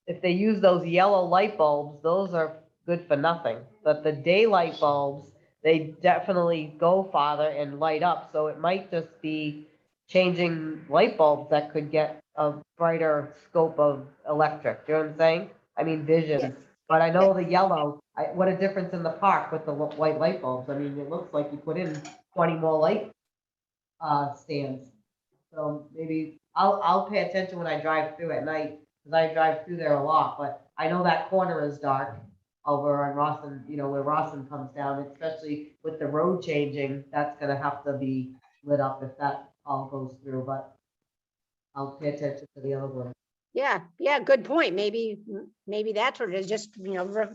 if they use those yellow light bulbs, those are good for nothing. But the daylight bulbs, they definitely go farther and light up. So it might just be changing light bulbs that could get a brighter scope of electric. Do you know what I'm saying? I mean, vision. Yeah. But I know the yellow, what a difference in the park with the white light bulbs. I mean, it looks like you put in 20 more light stands. So maybe I'll pay attention when I drive through at night, because I drive through there a lot, but I know that corner is dark over on Rawson, you know, where Rawson comes down, especially with the road changing, that's gonna have to be lit up if that all goes through, but I'll pay attention to the other one. Yeah, good point. Maybe that's what it is, just, you know,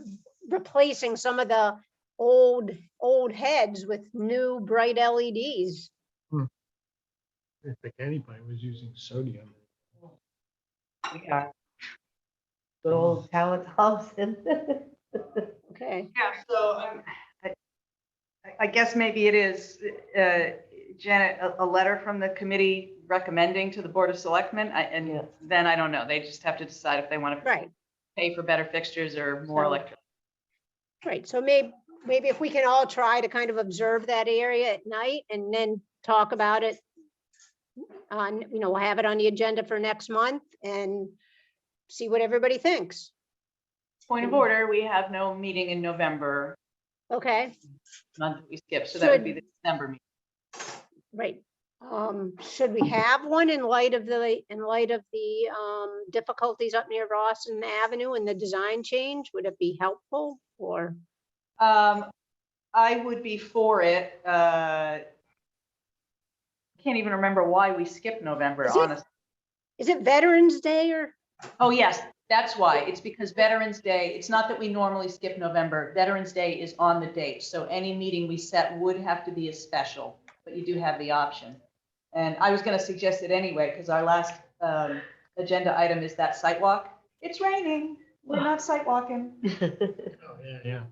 replacing some of the old heads with new bright LEDs. I think anybody was using sodium. Yeah. Good old Talent Thompson. Okay, Yeah, so I guess maybe it is, Janet, a letter from the committee recommending to the Board of Selectmen, and Yes. then I don't know, they just have to decide if they want to right, pay for better fixtures or more So- electric. right. So maybe if we can all try to kind of observe that area at night and then talk about it on, you know, we'll have it on the agenda for next month and see what everybody thinks. Point of order, we have no meeting in November, Okay, month we skip, so that would be the December meeting. right. Should we have one in light of the difficulties up near Rawson Avenue and the design change? Would it be helpful or? I would be for it. Can't even remember why we skipped November, Is it- honestly. Is it Veterans Day or? Oh, yes, that's why. It's because Veterans Day, it's not that we normally skip November. Veterans Day is on the date. So any meeting we set would have to be a special, but you do have the option. And I was going to suggest it anyway, because our last agenda item is that site walk. It's raining. We're not site walking. Oh, yeah.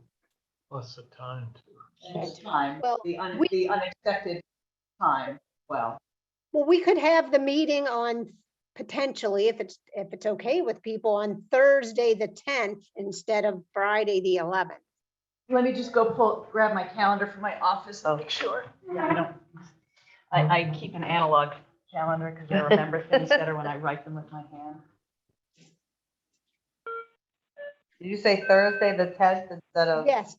Plus the time too. And time, Well, the unexpected time. Well, We could have the meeting on potentially, if it's okay with people, on Thursday, the 10th instead of Friday, the 11th. let me just go grab my calendar from my office. Oh, sure. I keep an analog calendar because I remember things better when I write them with my hand. Did you say Thursday, the 10th instead of? Yes,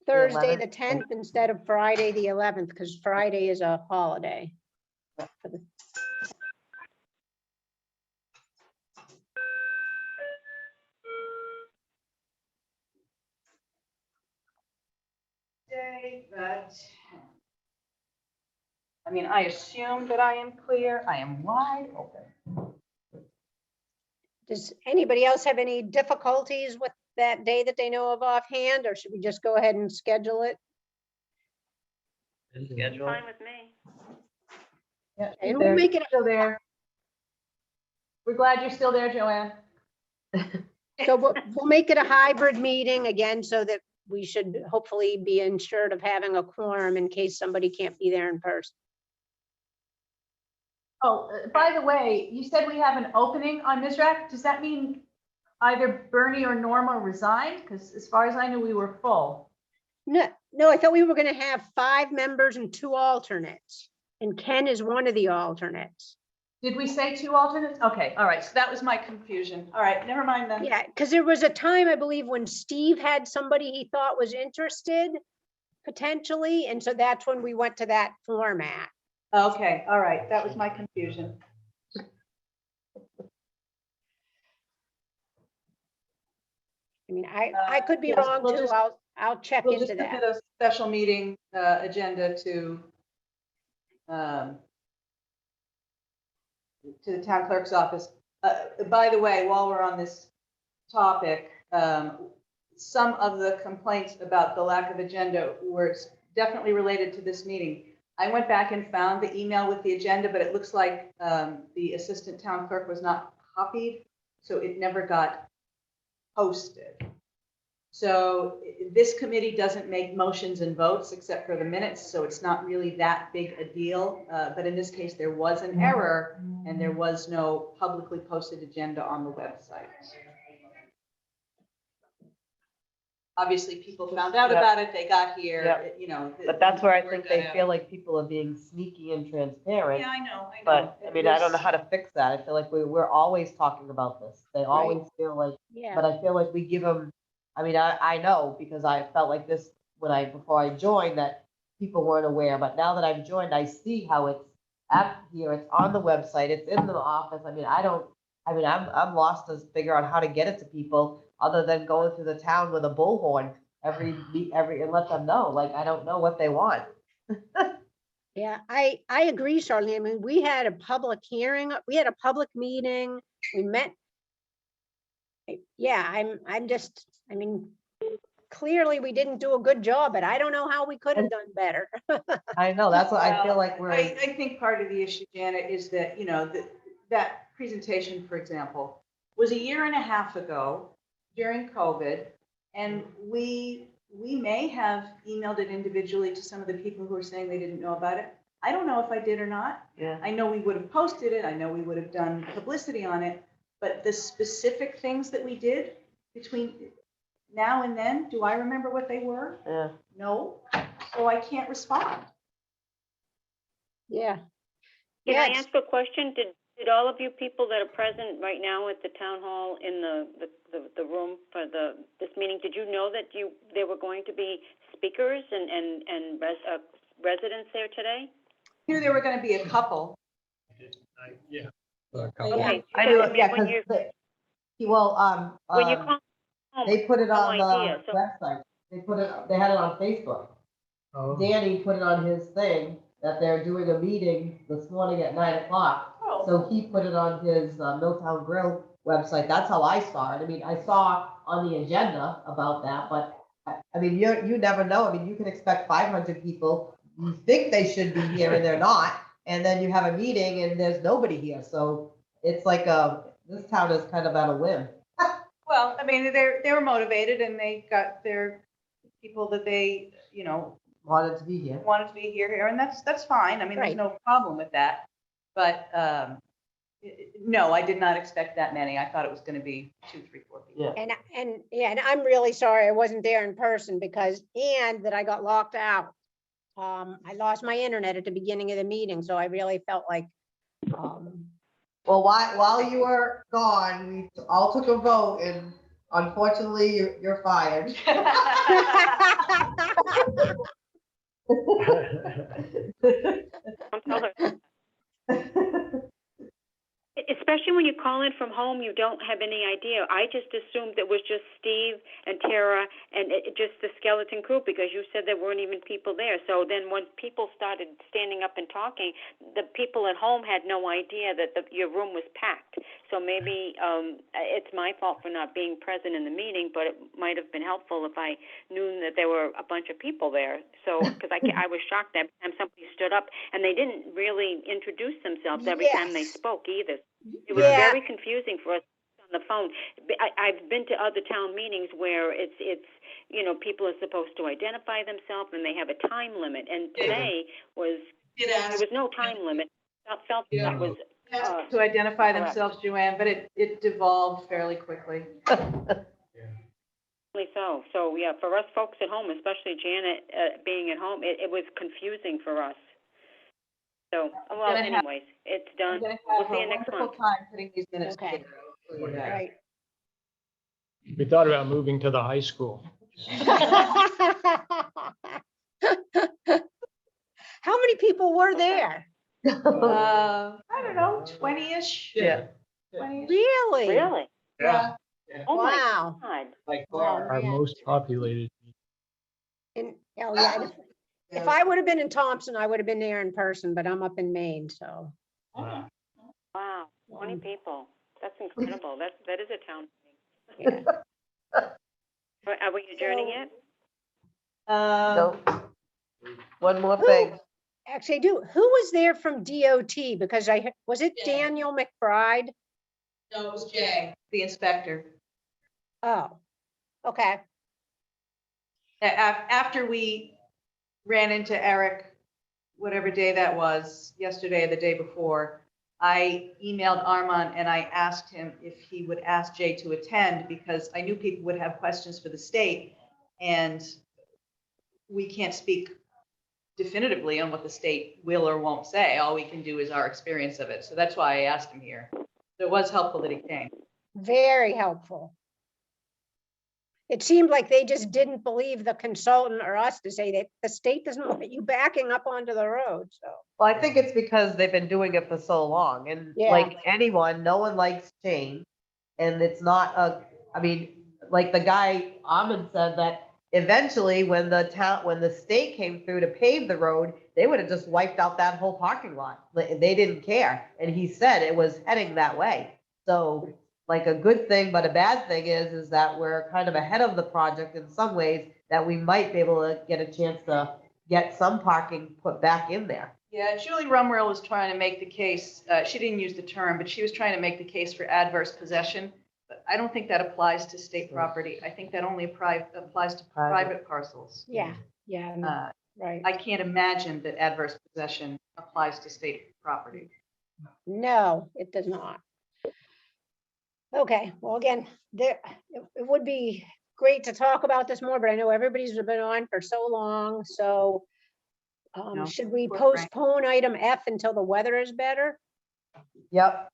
Thursday, 11th. the 10th instead of Friday, the 11th, because Friday is a holiday. For the- Day, but I mean, I assume that I am clear. I am wide open. Does anybody else have any difficulties with that day that they know of offhand, or should we just go ahead and schedule it? Schedule. Fine with me. Yeah, And we'll make it, still there. We're glad you're still there, Joanne. so we'll make it a hybrid meeting again, so that we should hopefully be ensured of having a quorum in case somebody can't be there in person. Oh, by the way, you said we have an opening on MSRAC. Does that mean either Bernie or Norma resigned? Because as far as I knew, we were full. No, I thought we were gonna have 5 members and 2 alternates, and Ken is one of the alternates. Did we say 2 alternates? Okay, all right, so that was my confusion. All right, never mind then. Yeah, because there was a time, I believe, when Steve had somebody he thought was interested potentially, and so that's when we went to that format. Okay, all right, that was my confusion. I mean, I could be Yes, wrong we'll too. just- I'll check We'll into just that. submit a special meeting agenda to the town clerk's office. By the way, while we're on this topic, some of the complaints about the lack of agenda were definitely related to this meeting. I went back and found the email with the agenda, but it looks like the assistant town clerk was not copied, so it never got posted. So this committee doesn't make motions and votes except for the minutes, so it's not really that big a deal. But in this case, there was an error and there was no publicly posted agenda on the website. Obviously, people found out Yep. about it, they got here, Yep. you know. But that's where I word think got they out. feel like people are being sneaky and transparent. Yeah, I know. But I mean, I don't know how to fix that. I feel like we're always talking about this. They always feel like, Yeah. but I feel like we give them, I mean, I know because I felt like this before I joined that people weren't aware, but now that I've joined, I see how it's up here, it's on the website, it's in the office. I mean, I'm lost to figure out how to get it to people other than going through the town with a bullhorn and let them know, like, I don't know what they want. Yeah, I agree, Charlene. I mean, we had a public hearing, we had a public meeting, we met. Yeah, I'm just, I mean, clearly we didn't do a good job, but I don't know how we could have done better. I know, that's what I feel like I think part of the issue, Janet, is that, that presentation, for example, was a year and a half ago during COVID. And we may have emailed it individually to some of the people who are saying they didn't know about it. I don't know if I did or not. Yeah. I know we would have posted it. I know we would have done publicity on it. But the specific things that we did between now and then, do I remember what they were? Yeah. No. So I can't respond. Yeah. Can I Yes. ask a question? Did all of you people that are present right now at the town hall in the room for this meeting, did you know that there were going to be speakers and residents there today? I knew there were going to be a couple. Yeah. Okay. I knew, so, yeah, when because, you when you call home, they put it no on the idea. So website. They had it on Facebook. Danny put it on his thing that they're doing a meeting this morning at 9:00. Oh. So he put it on his Milltown Grill website. That's how I saw it. I mean, I saw on the agenda about that, but I mean, you never know. I mean, you can expect 500 people. You think they should be here and they're not. And then you have a meeting and there's nobody here. So it's like this town is kind of at a whim. Well, I mean, they were motivated and they got their people that they, Wanted to be here. wanted to be here, and that's fine. I mean, there's Right. no problem with that. But no, I did not expect that many. I thought it was going to be 2, 3, 4 people. Yeah. And I'm really sorry I wasn't there in person because, and that I got locked out. I lost my internet at the beginning of the meeting, so I really felt like, Well, while you were gone, we all took a vote, and unfortunately, you're fired. don't tell her. Especially when you call in from home, you don't have any idea. I just assumed it was just Steve and Tara and just the skeleton crew because you said there weren't even people there. So then when people started standing up and talking, the people at home had no idea that your room was packed. So maybe it's my fault for not being present in the meeting, but it might have been helpful if I knew that there were a bunch of people there. So because I was shocked every time somebody stood up, and they didn't really introduce themselves every time they Yes. spoke either. It was Yeah. very confusing for us on the phone. I've been to other town meetings where it's people are supposed to identify themselves and they have a time limit. And today there was no time limit. I felt that was To identify correct. themselves, Joanne, but it devolved fairly quickly. So yeah, for us folks at home, especially Janet being at home, it was confusing for us. So, well, Gonna have- anyways, it's I'm done. gonna We'll have see a you next wonderful month. time putting these minutes Okay. together. I'll tell you that. Right. We thought about moving to the high school. How many people were there? I don't know, 20-ish? Yeah. 20-ish? Really? Really? Yeah. Oh, my Wow. God. Like Oh, our man. most populated. And, oh, yeah, and if I would have been in Thompson, I would have been there in person, but I'm up in Maine, so. Wow. Wow, 20 people. That's incredible. That is a town Yeah. thing. Are we adjourning yet? No. One more Who- thing. Actually, I do. Who was there from DOT? Because was it Yeah. Daniel McBride? No, it was Jay, the inspector. Oh, okay. After we ran into Eric, whatever day that was, yesterday or the day before, I emailed Armand and I asked him if he would ask Jay to attend because I knew people would have questions for the state. And we can't speak definitively on what the state will or won't say. All we can do is our experience of it. So that's why I asked him here. So it was helpful that he came. Very helpful. It seemed like they just didn't believe the consultant or us to say that the state doesn't want you backing up onto the road, so. Well, I think it's because they've been doing it for so long and Yeah. like anyone, no one likes change. And it's not I mean, like the guy, Ahmed said that eventually when the state came through to pave the road, they would have just wiped out that whole parking lot. They didn't care. And he said it was heading that way. So like a good thing, but a bad thing is that we're kind of ahead of the project in some ways that we might be able to get a chance to get some parking put back in there. Yeah, Julie Rumrell was trying to make the case, she didn't use the term, but she was trying to make the case for adverse possession. But I don't think that applies to state property. I think that only applies to private parcels. Yeah, yeah, right. I can't imagine that adverse possession applies to state property. No, it does not. Okay, well, again, it would be great to talk about this more, but I know everybody's been on for so long, so No, should we poor Frank. postpone item F until the weather is better? Yep.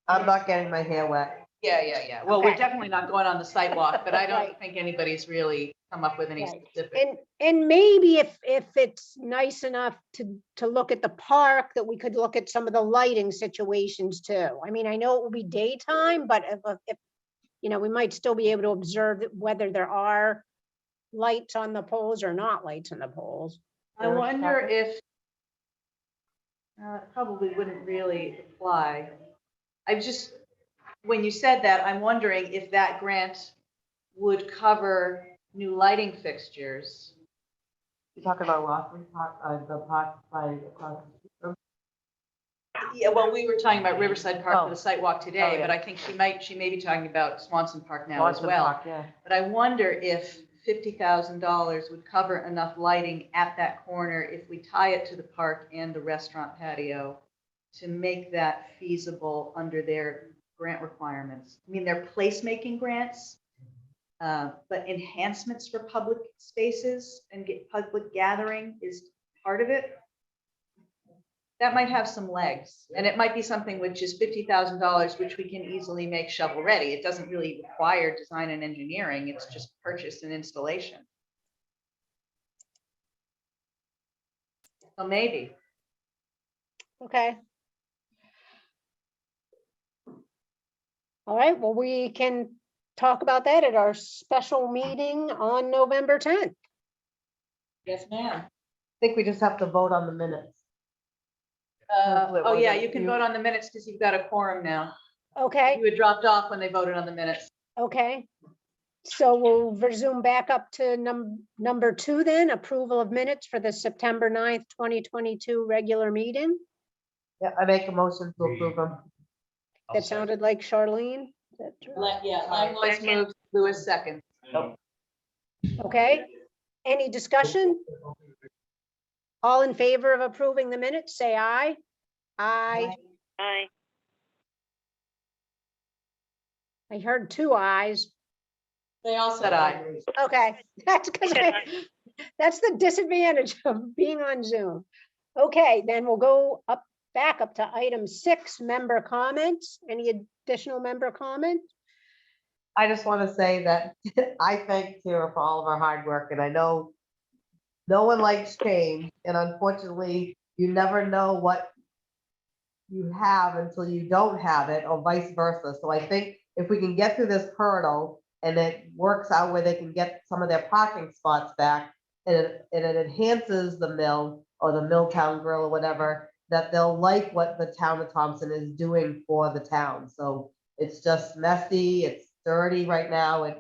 I'm not getting my hair wet. Yeah. Well, we're Okay. definitely not going on the sidewalk, but I don't Right. think anybody's really come up with any Right. specific. And maybe if it's nice enough to look at the park, that we could look at some of the lighting situations too. I mean, I know it will be daytime, but if we might still be able to observe whether there are lights on the poles or not lights on the poles. I wonder if, it probably wouldn't really apply. When you said that, I'm wondering if that grant would cover new lighting fixtures. You talking about Rockland Park, the park by across the street? Yeah, well, we were talking about Riverside Park for Oh. the site walk today, Oh, yeah. but I think she may be talking about Swanson Park now as Swanson well. Park, yeah. But I wonder if $50,000 would cover enough lighting at that corner if we tie it to the park and the restaurant patio to make that feasible under their grant requirements. I mean, they're placemaking grants, but enhancements for public spaces and public gathering is part of it. That might have some legs, and it might be something which is $50,000, which we can easily make shovel ready. It doesn't really require design and engineering. It's just purchase and installation. So maybe. Okay. All right, well, we can talk about that at our special meeting on November 10th. Yes, ma'am. I think we just have to vote on the minutes. Oh, yeah, you can vote on the minutes because you've got a quorum now. Okay, You had dropped off when they voted on the minutes. okay. So we'll resume back up to number 2 then, approval of minutes for the September 9th, 2022 regular meeting. Yeah, I make a motion to approve them. That sounded like Charlene. Is that true? Langlois moved, Lewis second. Okay, any discussion? All in favor of approving the minutes, say aye. Aye. Aye. I heard 2 ayes. They all said aye. Okay, that's because that's the disadvantage of being on Zoom. Okay, then we'll go back up to item 6, member comments. Any additional member comment? I just want to say that I thank Tara for all of her hard work, and I know no one likes change, and unfortunately, you never know what you have until you don't have it, or vice versa. So I think if we can get through this hurdle and it works out where they can get some of their parking spots back, and it enhances the mill or the Milltown Grill or whatever, that they'll like what the town of Thompson is doing for the town. So it's just messy, it's dirty right now, it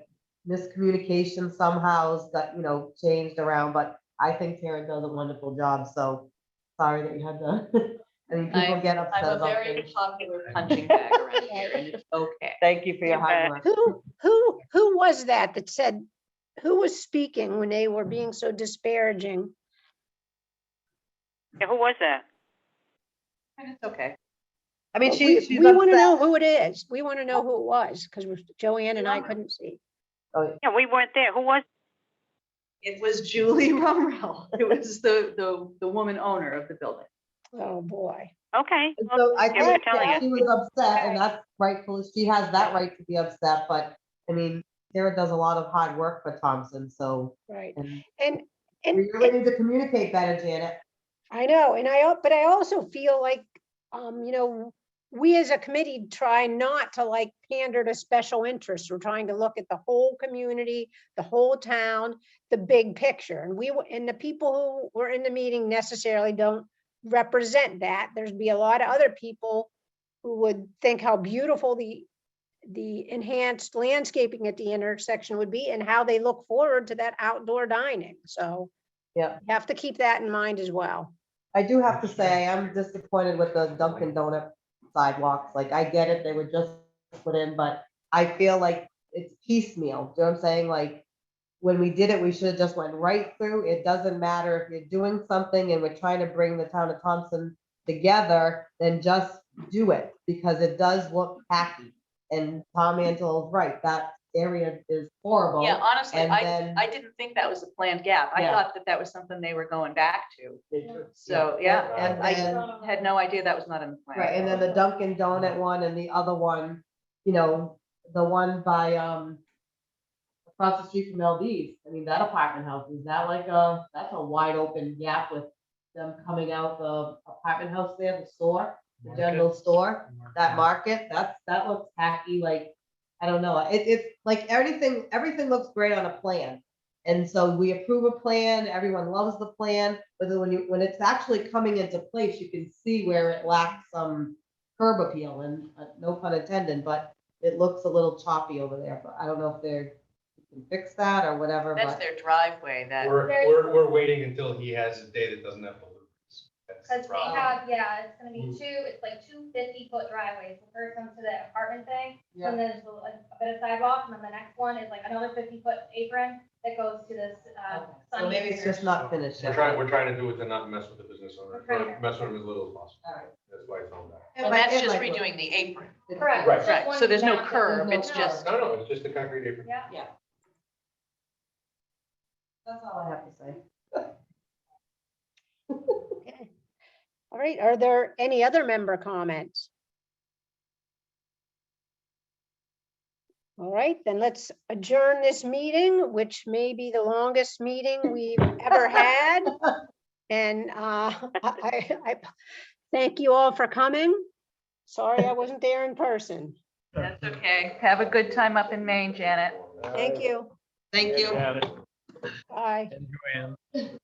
miscommunication somehow has got, changed around, but I think Tara does a wonderful job, so sorry that you had to, I mean, people get upset I'm a about very things. popular punching bag around here, and it's okay. Thank you for your hard work. Who was that said, who was speaking when they were being so disparaging? Yeah, who was that? And it's okay. I mean, We she's want to upset. know who it is. We want to know who it was, because Joanne and I couldn't see. Yeah, we weren't there. Who was? It was Julie Rumrell. It was the woman owner of the building. Oh, boy. Okay. And Well, so I thank you think for telling that us. she was upset, and that's rightful. She has that right to be upset, but I mean, Tara does a lot of hard work for Thompson, so. Right. And And we really need to communicate better, Janet. I know, but I also feel like, we as a committee try not to like pander to special interests. We're trying to look at the whole community, the whole town, the big picture. And the people who were in the meeting necessarily don't represent that. There'd be a lot of other people who would think how beautiful the enhanced landscaping at the intersection would be and how they look forward to that outdoor dining. So Yeah. you have to keep that in mind as well. I do have to say, I'm disappointed with the Dunkin' Donut sidewalks. Like, I get it, they were just put in, but I feel like it's piecemeal. Do you know what I'm saying? Like, when we did it, we should have just went right through. It doesn't matter if you're doing something and we're trying to bring the town of Thompson together, then just do it, because it does look tacky. And Tom Angel's right, that area is horrible. Yeah, honestly, And I then- didn't think that was a planned gap. I Yeah. thought that was something they were going back to. So, Yeah. yeah, and I then- had no idea that was not in the plan. Right, and then the Dunkin' Donut one and the other one, the one by, across the street from LD's, I mean, that apartment house, is that like that's a wide open gap with them coming out the apartment house there, the store, the general store, that market, that looks tacky, like, I don't know, it's like everything looks great on a plan. And so we approve a plan, everyone loves the plan, but then when it's actually coming into place, you can see where it lacks some curb appeal, and no pun intended, but it looks a little choppy over there, but I don't know if you can fix that or whatever, That's but. their driveway that. We're waiting until he has a day that doesn't have pollutants. That's the Cause we problem. have, it's gonna be it's like 2 50-foot driveways. The first one to the apartment thing, Yeah. and then there's a bit of sidewalk, and then the next one is like another 50-foot apron that goes to this, So maybe it's just not finished yet. We're trying to do it to not mess with the business owner, mess with him as little as possible. All right. That's why it's on that. And that's just redoing the apron. Correct. Right. It's just Right, one so there's no gap that- curb, there's it's no just. No, it's just a concrete apron. Yeah. That's all I have to say. Okay. All right, are there any other member comments? All right, then let's adjourn this meeting, which may be the longest meeting we've ever had. And I thank you all for coming. Sorry I wasn't there in person. That's okay. Have a good time up in Maine, Janet. Thank you. Thank you. Got it. Bye. And Joanne.